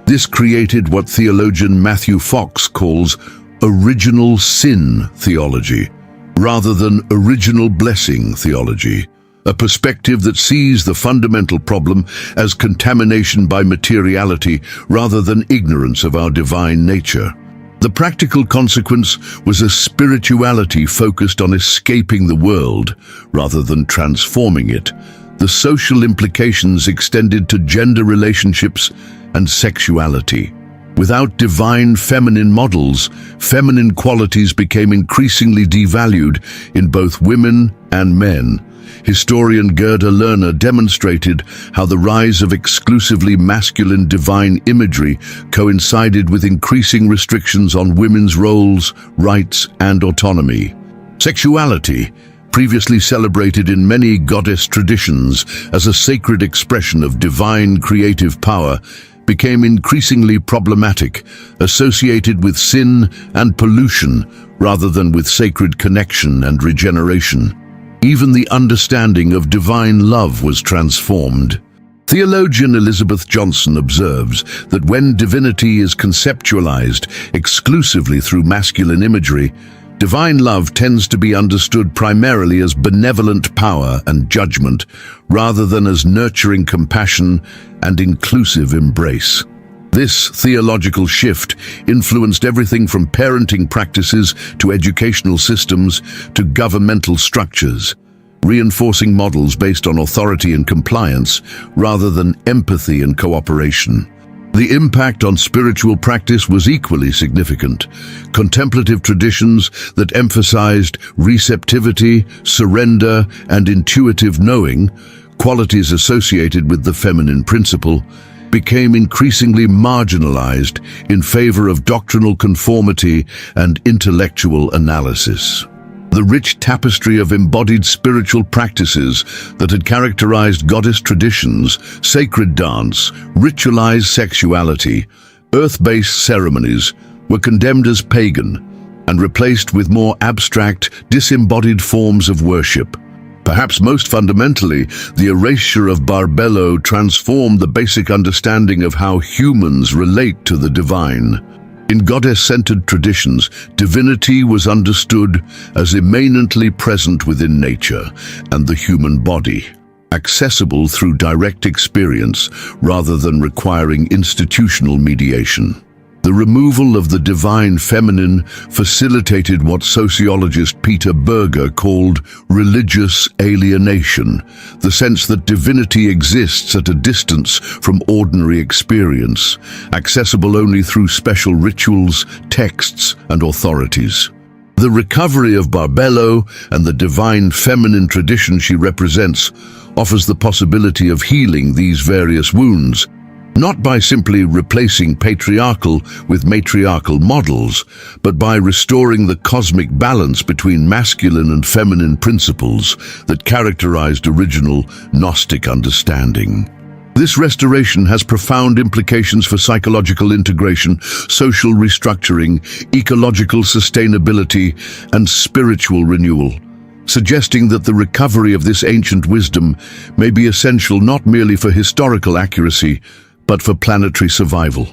This created what theologian Matthew Fox calls original sin theology, rather than original blessing theology, a perspective that sees the fundamental problem as contamination by materiality rather than ignorance of our divine nature. The practical consequence was a spirituality focused on escaping the world rather than transforming it. The social implications extended to gender relationships and sexuality. Without divine feminine models, feminine qualities became increasingly devalued in both women and men. Historian Gerda Lerner demonstrated how the rise of exclusively masculine divine imagery coincided with increasing restrictions on women's roles, rights, and autonomy. Sexuality, previously celebrated in many goddess traditions as a sacred expression of divine creative power, became increasingly problematic, associated with sin and pollution rather than with sacred connection and regeneration. Even the understanding of divine love was transformed. Theologian Elizabeth Johnson observes that when divinity is conceptualized exclusively through masculine imagery, divine love tends to be understood primarily as benevolent power and judgment, rather than as nurturing compassion and inclusive embrace. This theological shift influenced everything from parenting practices to educational systems to governmental structures, reinforcing models based on authority and compliance rather than empathy and cooperation. The impact on spiritual practice was equally significant. Contemplative traditions that emphasized receptivity, surrender, and intuitive knowing, qualities associated with the feminine principle, became increasingly marginalized in favor of doctrinal conformity and intellectual analysis. The rich tapestry of embodied spiritual practices that had characterized goddess traditions, sacred dance, ritualized sexuality, earth-based ceremonies, were condemned as pagan and replaced with more abstract, disembodied forms of worship. Perhaps most fundamentally, the erasure of Barbello transformed the basic understanding of how humans relate to the divine. In goddess-centered traditions, divinity was understood as immanently present within nature and the human body, accessible through direct experience rather than requiring institutional mediation. The removal of the divine feminine facilitated what sociologist Peter Berger called religious alienation, the sense that divinity exists at a distance from ordinary experience, accessible only through special rituals, texts, and authorities. The recovery of Barbello and the divine feminine tradition she represents offers the possibility of healing these various wounds, not by simply replacing patriarchal with matriarchal models, but by restoring the cosmic balance between masculine and feminine principles that characterized original Gnostic understanding. This restoration has profound implications for psychological integration, social restructuring, ecological sustainability, and spiritual renewal, suggesting that the recovery of this ancient wisdom may be essential not merely for historical accuracy, but for planetary survival.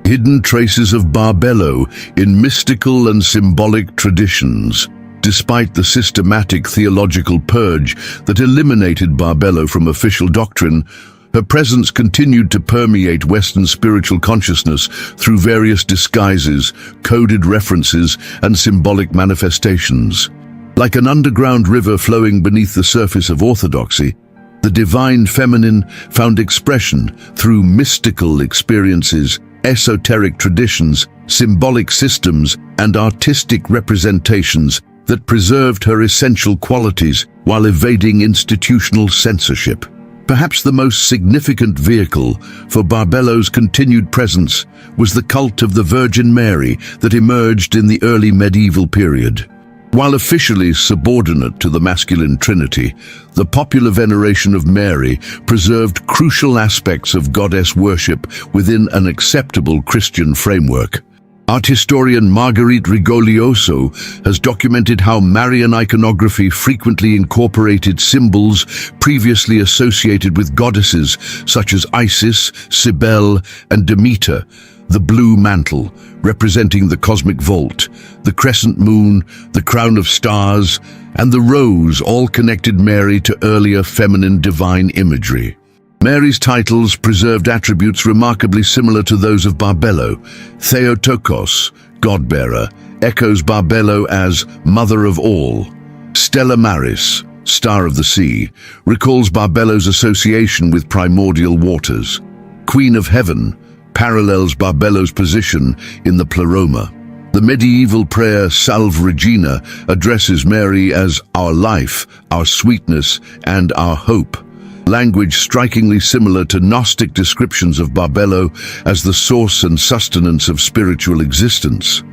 Hidden traces of Barbello in mystical and symbolic traditions. Despite the systematic theological purge that eliminated Barbello from official doctrine, her presence continued to permeate Western spiritual consciousness through various disguises, coded references, and symbolic manifestations. Like an underground river flowing beneath the surface of orthodoxy, the divine feminine found expression through mystical experiences, esoteric traditions, symbolic systems, and artistic representations that preserved her essential qualities while evading institutional censorship. Perhaps the most significant vehicle for Barbello's continued presence was the cult of the Virgin Mary that emerged in the early medieval period. While officially subordinate to the masculine trinity, the popular veneration of Mary preserved crucial aspects of goddess worship within an acceptable Christian framework. Art historian Marguerite Rigoglioso has documented how Marian iconography frequently incorporated symbols previously associated with goddesses such as Isis, Cybele, and Demeter. The blue mantle, representing the cosmic vault, the crescent moon, the crown of stars, and the rose all connected Mary to earlier feminine divine imagery. Mary's titles preserved attributes remarkably similar to those of Barbello. Theotokos, God-bearer, echoes Barbello as Mother of All. Stella Maris, Star of the Sea, recalls Barbello's association with primordial waters. Queen of Heaven parallels Barbello's position in the Pleroma. The medieval prayer Salve Regina addresses Mary as our life, our sweetness, and our hope. Language strikingly similar to Gnostic descriptions of Barbello as the source and sustenance of spiritual existence.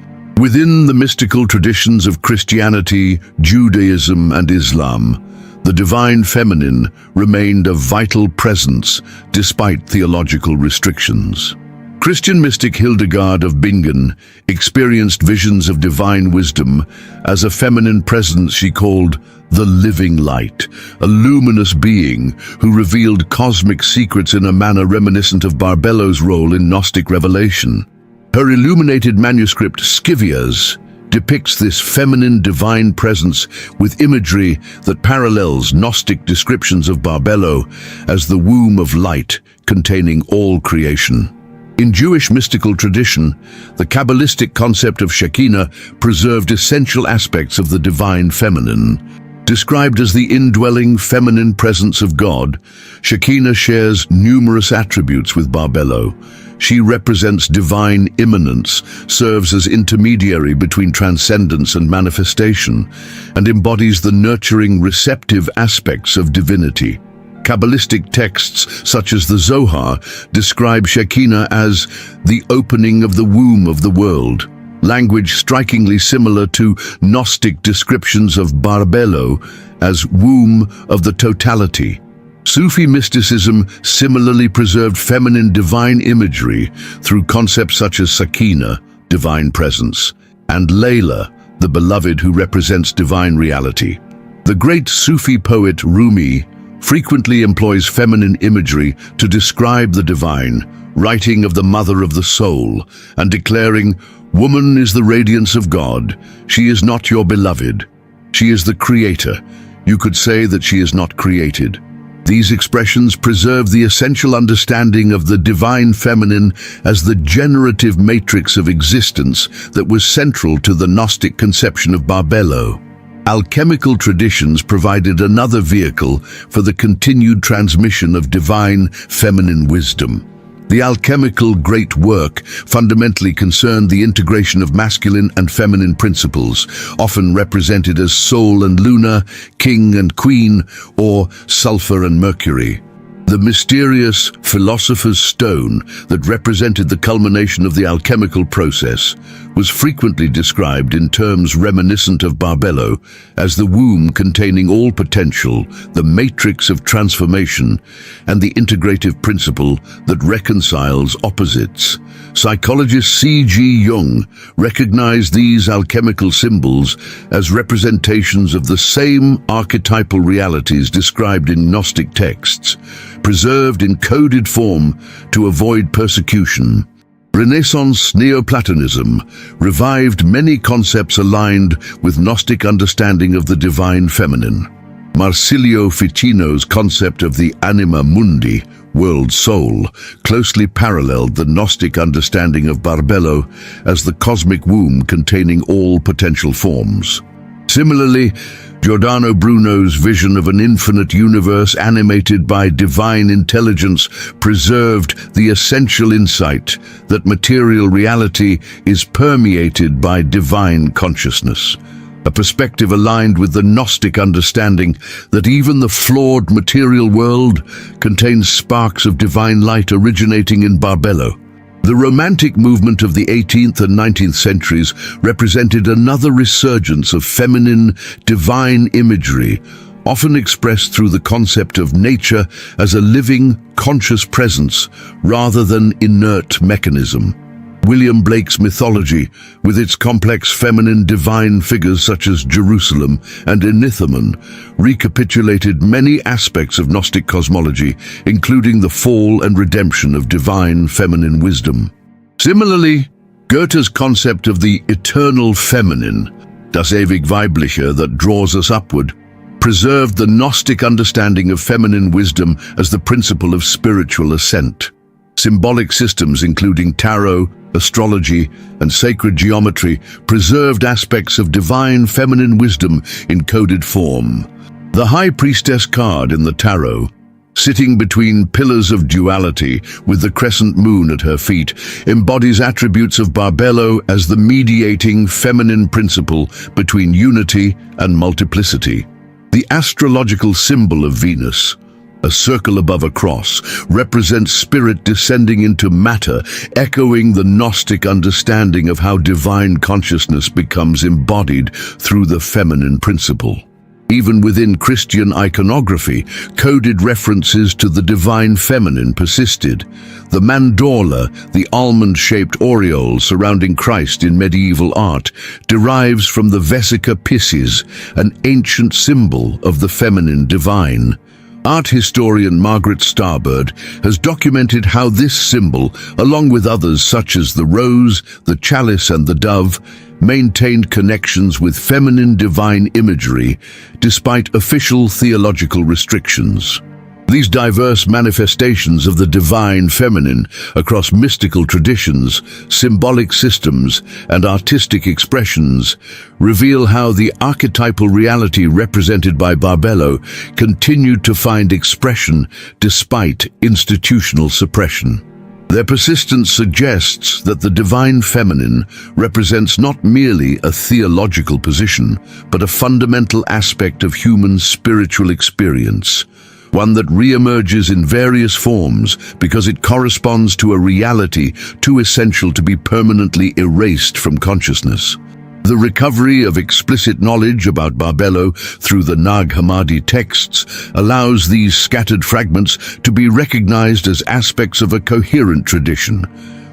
Within the mystical traditions of Christianity, Judaism, and Islam, the divine feminine remained a vital presence despite theological restrictions. Christian mystic Hildegard of Bingen experienced visions of divine wisdom as a feminine presence she called the living light, a luminous being who revealed cosmic secrets in a manner reminiscent of Barbello's role in Gnostic revelation. Her illuminated manuscript Scivias depicts this feminine divine presence with imagery that parallels Gnostic descriptions of Barbello as the womb of light containing all creation. In Jewish mystical tradition, the Kabbalistic concept of Shekinah preserved essential aspects of the divine feminine. Described as the indwelling feminine presence of God, Shekinah shares numerous attributes with Barbello. She represents divine immanence, serves as intermediary between transcendence and manifestation, and embodies the nurturing, receptive aspects of divinity. Kabbalistic texts such as the Zohar describe Shekinah as the opening of the womb of the world, language strikingly similar to Gnostic descriptions of Barbello as womb of the totality. Sufi mysticism similarly preserved feminine divine imagery through concepts such as Sakina, divine presence, and Layla, the beloved who represents divine reality. The great Sufi poet Rumi frequently employs feminine imagery to describe the divine, writing of the mother of the soul and declaring, "Woman is the radiance of God. She is not your beloved. She is the creator. You could say that she is not created." These expressions preserve the essential understanding of the divine feminine as the generative matrix of existence that was central to the Gnostic conception of Barbello. Alchemical traditions provided another vehicle for the continued transmission of divine feminine wisdom. The alchemical great work fundamentally concerned the integration of masculine and feminine principles, often represented as Sol and Luna, king and queen, or sulfur and mercury. The mysterious philosopher's stone that represented the culmination of the alchemical process was frequently described in terms reminiscent of Barbello as the womb containing all potential, the matrix of transformation, and the integrative principle that reconciles opposites. Psychologist C.G. Jung recognized these alchemical symbols as representations of the same archetypal realities described in Gnostic texts, preserved in coded form to avoid persecution. Renaissance Neoplatonism revived many concepts aligned with Gnostic understanding of the divine feminine. Marsilio Ficino's concept of the anima mundi, world soul, closely paralleled the Gnostic understanding of Barbello as the cosmic womb containing all potential forms. Similarly, Giordano Bruno's vision of an infinite universe animated by divine intelligence preserved the essential insight that material reality is permeated by divine consciousness, a perspective aligned with the Gnostic understanding that even the flawed material world contains sparks of divine light originating in Barbello. The Romantic movement of the 18th and 19th centuries represented another resurgence of feminine, divine imagery, often expressed through the concept of nature as a living, conscious presence rather than inert mechanism. William Blake's mythology, with its complex feminine divine figures such as Jerusalem and Enithamon, recapitulated many aspects of Gnostic cosmology, including the fall and redemption of divine feminine wisdom. Similarly, Goethe's concept of the eternal feminine, das ewig Weibliche, that draws us upward, preserved the Gnostic understanding of feminine wisdom as the principle of spiritual ascent. Symbolic systems including tarot, astrology, and sacred geometry preserved aspects of divine feminine wisdom in coded form. The High Priestess card in the tarot, sitting between pillars of duality with the crescent moon at her feet, embodies attributes of Barbello as the mediating feminine principle between unity and multiplicity. The astrological symbol of Venus, a circle above a cross, represents spirit descending into matter, echoing the Gnostic understanding of how divine consciousness becomes embodied through the feminine principle. Even within Christian iconography, coded references to the divine feminine persisted. The mandorla, the almond-shaped aureole surrounding Christ in medieval art, derives from the vesica piscis, an ancient symbol of the feminine divine. Art historian Margaret Starbird has documented how this symbol, along with others such as the rose, the chalice and the dove, maintained connections with feminine divine imagery despite official theological restrictions. These diverse manifestations of the divine feminine across mystical traditions, symbolic systems, and artistic expressions reveal how the archetypal reality represented by Barbello continued to find expression despite institutional suppression. Their persistence suggests that the divine feminine represents not merely a theological position, but a fundamental aspect of human spiritual experience, one that re-emerges in various forms because it corresponds to a reality too essential to be permanently erased from consciousness. The recovery of explicit knowledge about Barbello through the Nag Hammadi texts allows these scattered fragments to be recognized as aspects of a coherent tradition,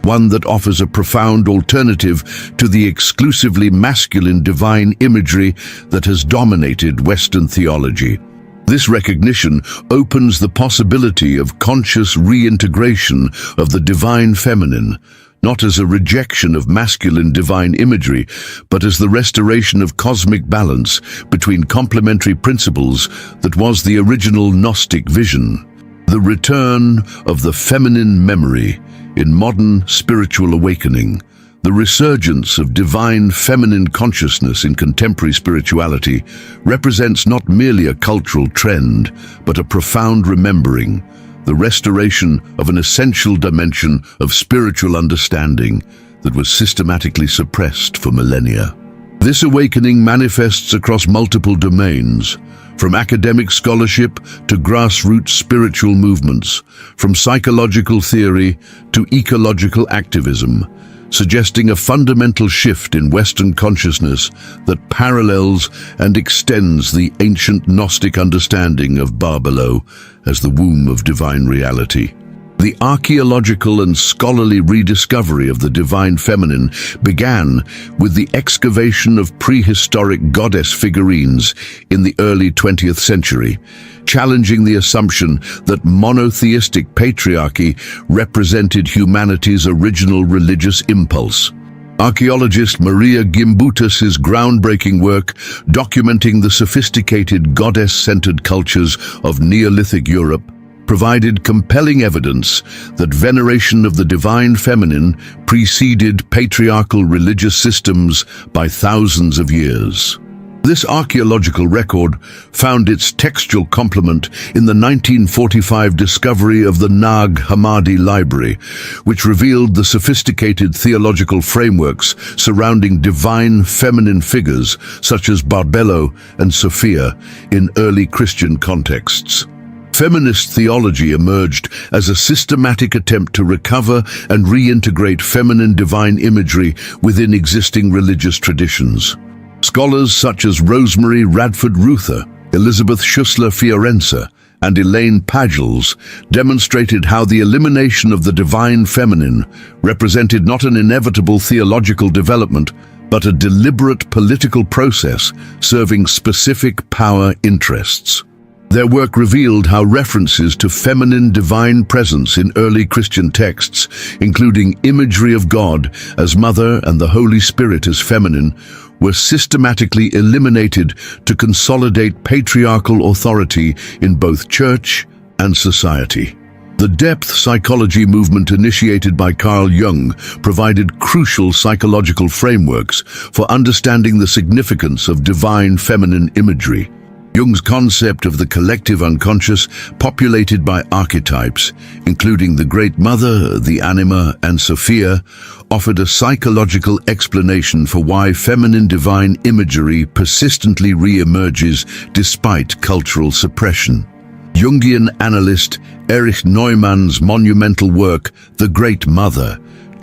one that offers a profound alternative to the exclusively masculine divine imagery that has dominated Western theology. This recognition opens the possibility of conscious reintegration of the divine feminine, not as a rejection of masculine divine imagery, but as the restoration of cosmic balance between complementary principles that was the original Gnostic vision. The return of the feminine memory in modern spiritual awakening. The resurgence of divine feminine consciousness in contemporary spirituality represents not merely a cultural trend, but a profound remembering, the restoration of an essential dimension of spiritual understanding that was systematically suppressed for millennia. This awakening manifests across multiple domains, from academic scholarship to grassroots spiritual movements, from psychological theory to ecological activism, suggesting a fundamental shift in Western consciousness that parallels and extends the ancient Gnostic understanding of Barbelo as the womb of divine reality. The archaeological and scholarly rediscovery of the divine feminine began with the excavation of prehistoric goddess figurines in the early 20th century, challenging the assumption that monotheistic patriarchy represented humanity's original religious impulse. Archaeologist Maria Gimbutas's groundbreaking work documenting the sophisticated goddess-centered cultures of Neolithic Europe provided compelling evidence that veneration of the divine feminine preceded patriarchal religious systems by thousands of years. This archaeological record found its textual complement in the 1945 discovery of the Nag Hammadi library, which revealed the sophisticated theological frameworks surrounding divine feminine figures such as Barbello and Sophia in early Christian contexts. Feminist theology emerged as a systematic attempt to recover and reintegrate feminine divine imagery within existing religious traditions. Scholars such as Rosemary Radford Ruther, Elizabeth Schussler Fiorenza, and Elaine Pagels demonstrated how the elimination of the divine feminine represented not an inevitable theological development, but a deliberate political process serving specific power interests. Their work revealed how references to feminine divine presence in early Christian texts, including imagery of God as Mother and the Holy Spirit as feminine, were systematically eliminated to consolidate patriarchal authority in both church and society. The depth psychology movement initiated by Carl Jung provided crucial psychological frameworks for understanding the significance of divine feminine imagery. Jung's concept of the collective unconscious, populated by archetypes, including the Great Mother, the Anima, and Sophia, offered a psychological explanation for why feminine divine imagery persistently re-emerges despite cultural suppression. Jungian analyst Erich Neumann's monumental work, The Great Mother,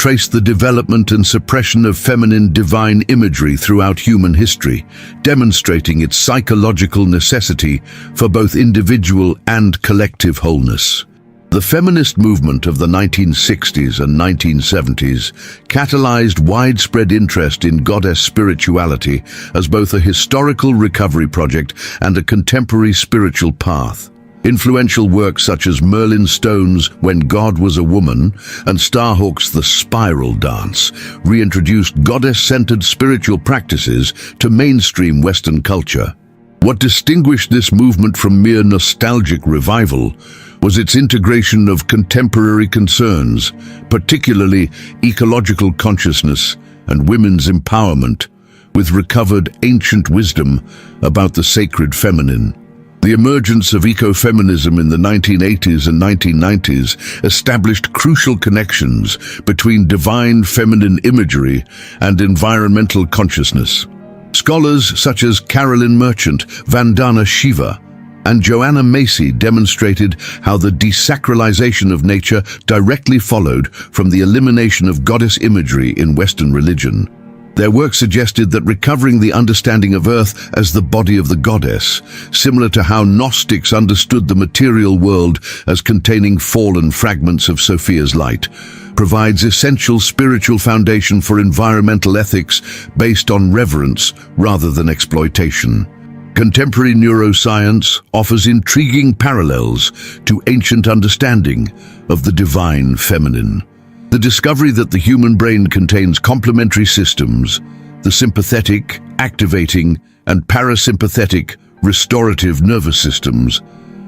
trace the development and suppression of feminine divine imagery throughout human history, demonstrating its psychological necessity for both individual and collective wholeness. The feminist movement of the 1960s and 1970s catalyzed widespread interest in goddess spirituality as both a historical recovery project and a contemporary spiritual path. Influential works such as Merlin Stone's When God Was a Woman and Starhawk's The Spiral Dance reintroduced goddess-centered spiritual practices to mainstream Western culture. What distinguished this movement from mere nostalgic revival was its integration of contemporary concerns, particularly ecological consciousness and women's empowerment, with recovered ancient wisdom about the sacred feminine. The emergence of ecofeminism in the 1980s and 1990s established crucial connections between divine feminine imagery and environmental consciousness. Scholars such as Carolyn Merchant, Vandana Shiva, and Joanna Macy demonstrated how the desacralization of nature directly followed from the elimination of goddess imagery in Western religion. Their work suggested that recovering the understanding of Earth as the body of the goddess, similar to how Gnostics understood the material world as containing fallen fragments of Sophia's light, provides essential spiritual foundation for environmental ethics based on reverence rather than exploitation. Contemporary neuroscience offers intriguing parallels to ancient understanding of the divine feminine. The discovery that the human brain contains complementary systems, the sympathetic, activating, and parasympathetic, restorative nervous systems,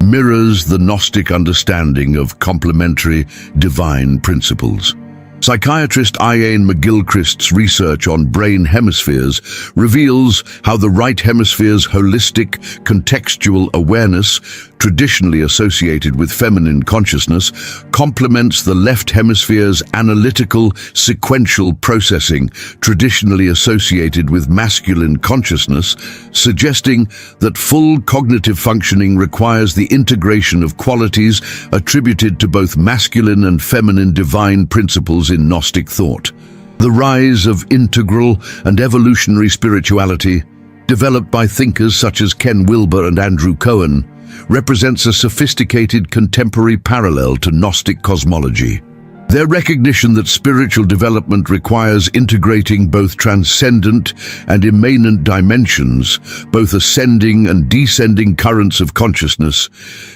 mirrors the Gnostic understanding of complementary divine principles. Psychiatrist Ian McGilchrist's research on brain hemispheres reveals how the right hemisphere's holistic, contextual awareness, traditionally associated with feminine consciousness, complements the left hemisphere's analytical, sequential processing, traditionally associated with masculine consciousness, suggesting that full cognitive functioning requires the integration of qualities attributed to both masculine and feminine divine principles in Gnostic thought. The rise of integral and evolutionary spirituality, developed by thinkers such as Ken Wilber and Andrew Cohen, represents a sophisticated contemporary parallel to Gnostic cosmology. Their recognition that spiritual development requires integrating both transcendent and immanent dimensions, both ascending and descending currents of consciousness,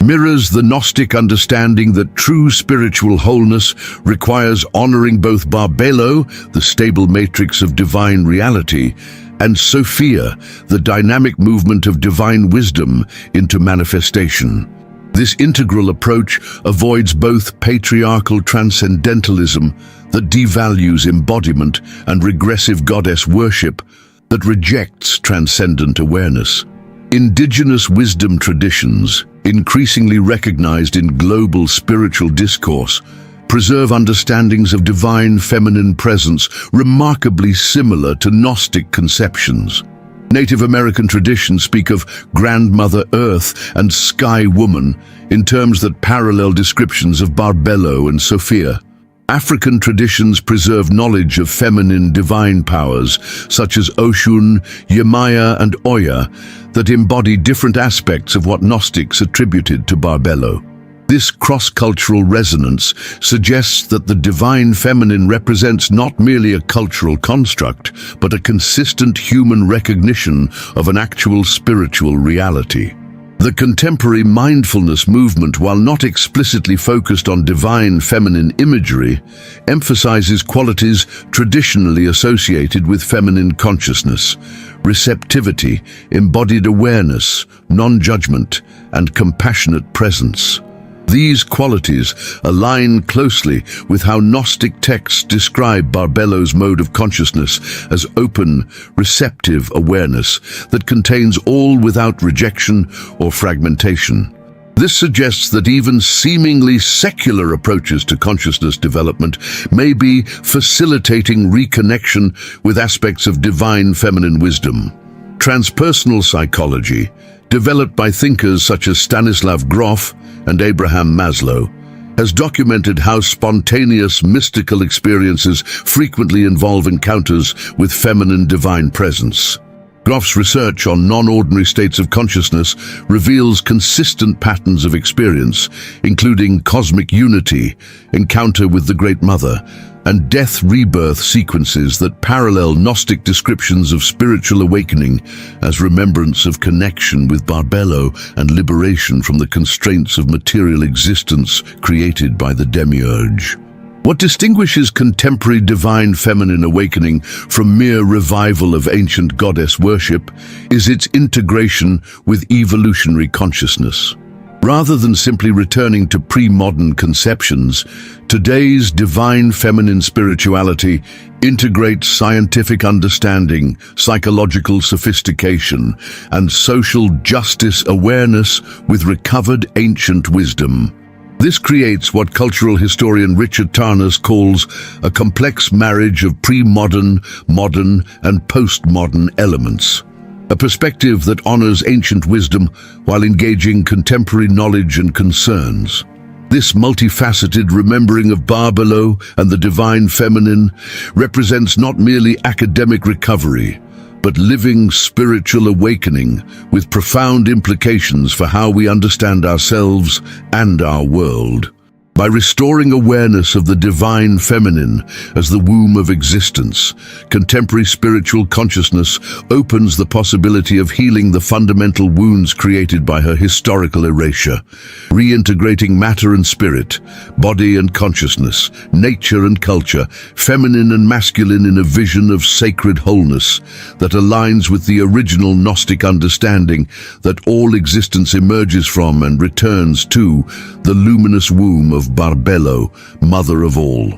mirrors the Gnostic understanding that true spiritual wholeness requires honoring both Barbello, the stable matrix of divine reality, and Sophia, the dynamic movement of divine wisdom into manifestation. This integral approach avoids both patriarchal transcendentalism that devalues embodiment and regressive goddess worship that rejects transcendent awareness. Indigenous wisdom traditions, increasingly recognized in global spiritual discourse, preserve understandings of divine feminine presence remarkably similar to Gnostic conceptions. Native American traditions speak of Grandmother Earth and Sky Woman in terms that parallel descriptions of Barbello and Sophia. African traditions preserve knowledge of feminine divine powers, such as Oshun, Yemaya, and Oya, that embody different aspects of what Gnostics attributed to Barbello. This cross-cultural resonance suggests that the divine feminine represents not merely a cultural construct, but a consistent human recognition of an actual spiritual reality. The contemporary mindfulness movement, while not explicitly focused on divine feminine imagery, emphasizes qualities traditionally associated with feminine consciousness: receptivity, embodied awareness, non-judgment, and compassionate presence. These qualities align closely with how Gnostic texts describe Barbello's mode of consciousness as open, receptive awareness that contains all without rejection or fragmentation. This suggests that even seemingly secular approaches to consciousness development may be facilitating reconnection with aspects of divine feminine wisdom. Transpersonal psychology, developed by thinkers such as Stanislav Grof and Abraham Maslow, has documented how spontaneous mystical experiences frequently involve encounters with feminine divine presence. Groff's research on non-ordinary states of consciousness reveals consistent patterns of experience, including cosmic unity, encounter with the Great Mother, and death-rebirth sequences that parallel Gnostic descriptions of spiritual awakening as remembrance of connection with Barbello and liberation from the constraints of material existence created by the demiurge. What distinguishes contemporary divine feminine awakening from mere revival of ancient goddess worship is its integration with evolutionary consciousness. Rather than simply returning to pre-modern conceptions, today's divine feminine spirituality integrates scientific understanding, psychological sophistication, and social justice awareness with recovered ancient wisdom. This creates what cultural historian Richard Tarnas calls a complex marriage of pre-modern, modern, and postmodern elements. A perspective that honors ancient wisdom while engaging contemporary knowledge and concerns. This multifaceted remembering of Barbelo and the divine feminine represents not merely academic recovery, but living spiritual awakening with profound implications for how we understand ourselves and our world. By restoring awareness of the divine feminine as the womb of existence, contemporary spiritual consciousness opens the possibility of healing the fundamental wounds created by her historical erasure, reintegrating matter and spirit, body and consciousness, nature and culture, feminine and masculine in a vision of sacred wholeness that aligns with the original Gnostic understanding that all existence emerges from and returns to the luminous womb of Barbello, mother of all.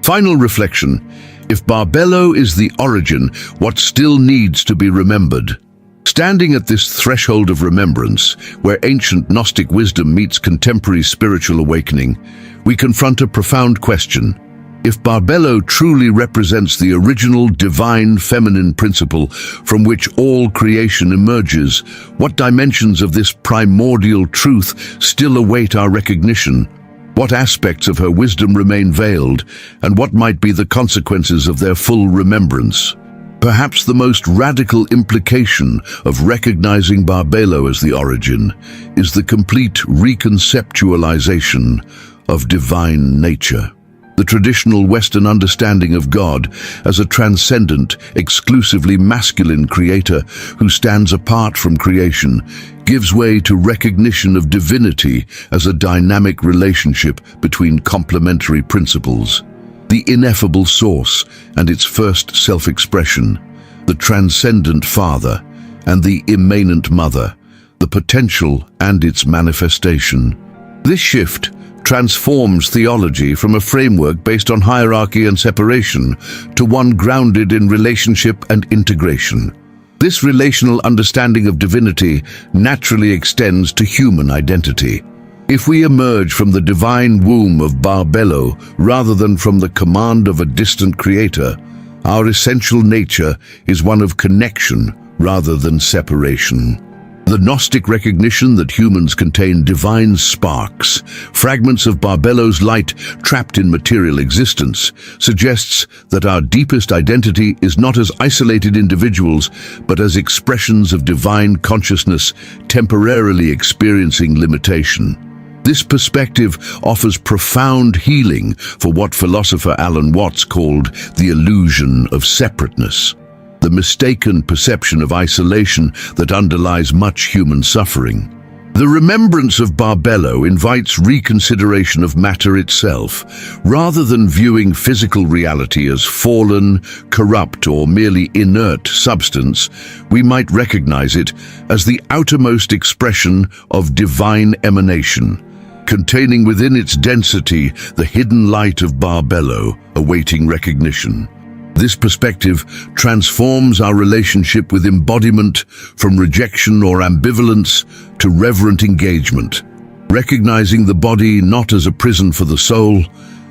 Final reflection: if Barbello is the origin, what still needs to be remembered? Standing at this threshold of remembrance, where ancient Gnostic wisdom meets contemporary spiritual awakening, we confront a profound question. If Barbello truly represents the original divine feminine principle from which all creation emerges, what dimensions of this primordial truth still await our recognition? What aspects of her wisdom remain veiled, and what might be the consequences of their full remembrance? Perhaps the most radical implication of recognizing Barbello as the origin is the complete reconceptualization of divine nature. The traditional Western understanding of God as a transcendent, exclusively masculine creator who stands apart from creation gives way to recognition of divinity as a dynamic relationship between complementary principles. The ineffable source and its first self-expression, the transcendent Father and the immanent Mother, the potential and its manifestation. This shift transforms theology from a framework based on hierarchy and separation to one grounded in relationship and integration. This relational understanding of divinity naturally extends to human identity. If we emerge from the divine womb of Barbello rather than from the command of a distant creator, our essential nature is one of connection rather than separation. The Gnostic recognition that humans contain divine sparks, fragments of Barbello's light trapped in material existence, suggests that our deepest identity is not as isolated individuals, but as expressions of divine consciousness temporarily experiencing limitation. This perspective offers profound healing for what philosopher Alan Watts called the illusion of separateness, the mistaken perception of isolation that underlies much human suffering. The remembrance of Barbello invites reconsideration of matter itself. Rather than viewing physical reality as fallen, corrupt, or merely inert substance, we might recognize it as the outermost expression of divine emanation, containing within its density the hidden light of Barbello, awaiting recognition. This perspective transforms our relationship with embodiment from rejection or ambivalence to reverent engagement, recognizing the body not as a prison for the soul,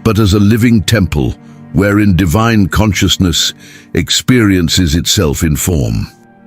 but as a living temple wherein divine consciousness experiences itself in form.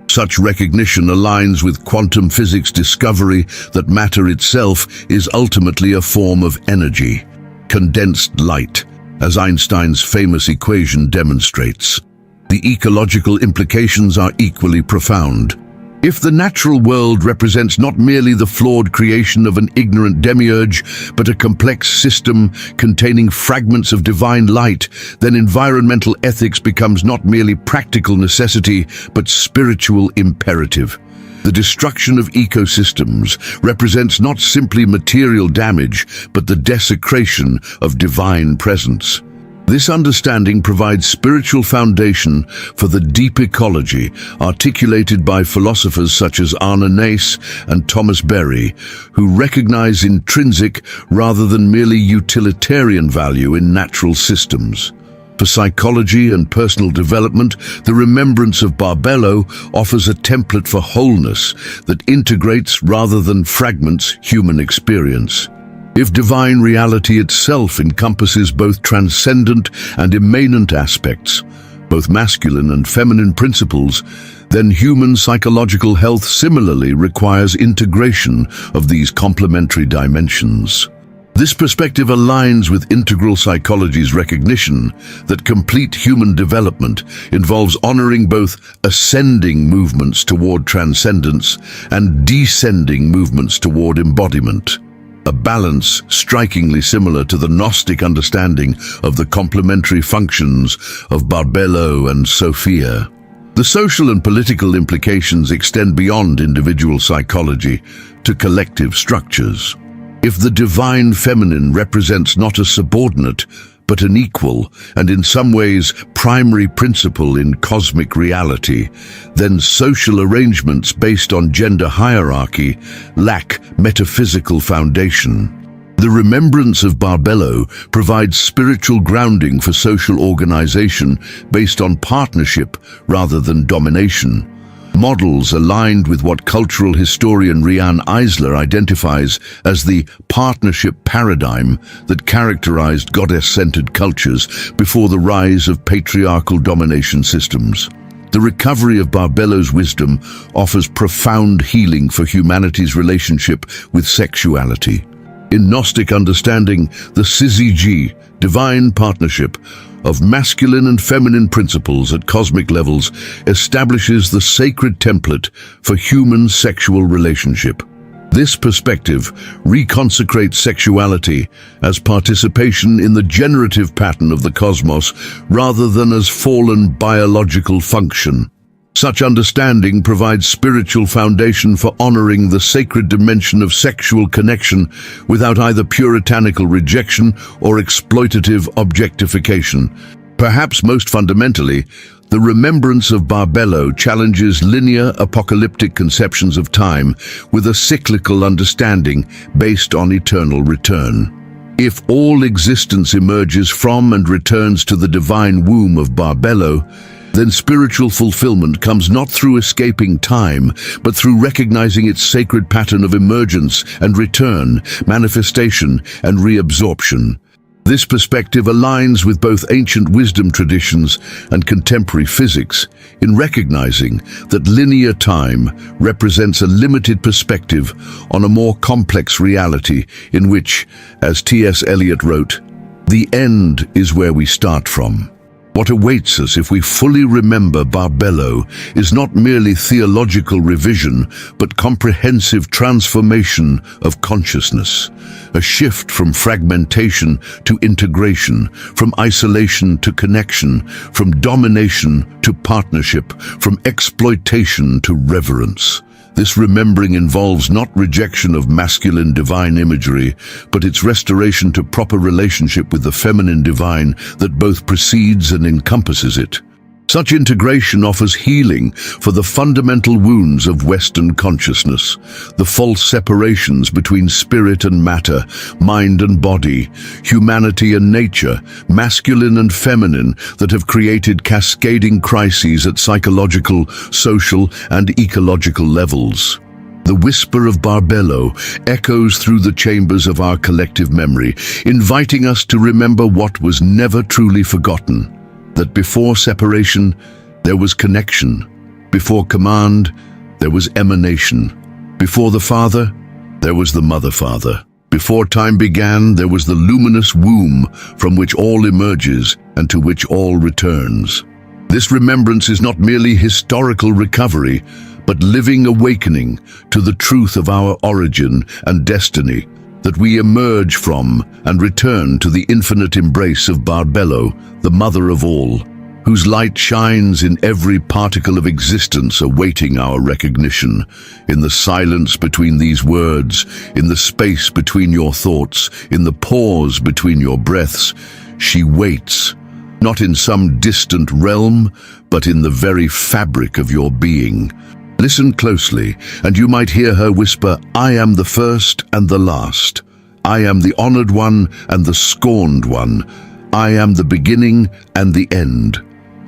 Such recognition aligns with quantum physics discovery that matter itself is ultimately a form of energy. condensed light, as Einstein's famous equation demonstrates. The ecological implications are equally profound. If the natural world represents not merely the flawed creation of an ignorant demiurge, but a complex system containing fragments of divine light, then environmental ethics becomes not merely practical necessity, but spiritual imperative. The destruction of ecosystems represents not simply material damage, but the desecration of divine presence. This understanding provides spiritual foundation for the deep ecology articulated by philosophers such as Arne Naess and Thomas Berry, who recognize intrinsic rather than merely utilitarian value in natural systems. For psychology and personal development, the remembrance of Barbello offers a template for wholeness that integrates rather than fragments human experience. If divine reality itself encompasses both transcendent and immanent aspects, both masculine and feminine principles, then human psychological health similarly requires integration of these complementary dimensions. This perspective aligns with integral psychology's recognition that complete human development involves honoring both ascending movements toward transcendence and descending movements toward embodiment. A balance strikingly similar to the Gnostic understanding of the complementary functions of Barbello and Sophia. The social and political implications extend beyond individual psychology to collective structures. If the divine feminine represents not a subordinate, but an equal, and in some ways primary principle in cosmic reality, then social arrangements based on gender hierarchy lack metaphysical foundation. The remembrance of Barbello provides spiritual grounding for social organization based on partnership rather than domination. Models aligned with what cultural historian Rian Eisler identifies as the partnership paradigm that characterized goddess-centered cultures before the rise of patriarchal domination systems. The recovery of Barbello's wisdom offers profound healing for humanity's relationship with sexuality. In Gnostic understanding, the syzygy, divine partnership, of masculine and feminine principles at cosmic levels establishes the sacred template for human sexual relationship. This perspective reconsecrates sexuality as participation in the generative pattern of the cosmos rather than as fallen biological function. Such understanding provides spiritual foundation for honoring the sacred dimension of sexual connection without either puritanical rejection or exploitative objectification. Perhaps most fundamentally, the remembrance of Barbello challenges linear apocalyptic conceptions of time with a cyclical understanding based on eternal return. If all existence emerges from and returns to the divine womb of Barbello, then spiritual fulfillment comes not through escaping time, but through recognizing its sacred pattern of emergence and return, manifestation and reabsorption. This perspective aligns with both ancient wisdom traditions and contemporary physics in recognizing that linear time represents a limited perspective on a more complex reality in which, as T.S. Eliot wrote, "The end is where we start from." What awaits us if we fully remember Barbello is not merely theological revision, but comprehensive transformation of consciousness. A shift from fragmentation to integration, from isolation to connection, from domination to partnership, from exploitation to reverence. This remembering involves not rejection of masculine divine imagery, but its restoration to proper relationship with the feminine divine that both precedes and encompasses it. Such integration offers healing for the fundamental wounds of Western consciousness, the false separations between spirit and matter, mind and body, humanity and nature, masculine and feminine, that have created cascading crises at psychological, social, and ecological levels. The whisper of Barbello echoes through the chambers of our collective memory, inviting us to remember what was never truly forgotten. That before separation, there was connection. Before command, there was emanation. Before the Father, there was the Mother-Father. Before time began, there was the luminous womb from which all emerges and to which all returns. This remembrance is not merely historical recovery, but living awakening to the truth of our origin and destiny, that we emerge from and return to the infinite embrace of Barbello, the mother of all, whose light shines in every particle of existence awaiting our recognition. In the silence between these words, in the space between your thoughts, in the pause between your breaths, she waits, not in some distant realm, but in the very fabric of your being. Listen closely, and you might hear her whisper, "I am the first and the last. I am the honored one and the scorned one. I am the beginning and the end.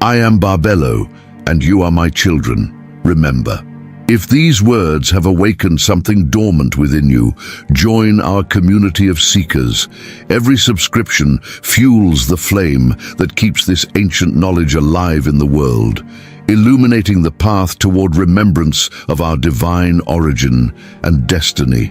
I am Barbello, and you are my children. Remember." If these words have awakened something dormant within you, join our community of seekers. Every subscription fuels the flame that keeps this ancient knowledge alive in the world, illuminating the path toward remembrance of our divine origin and destiny.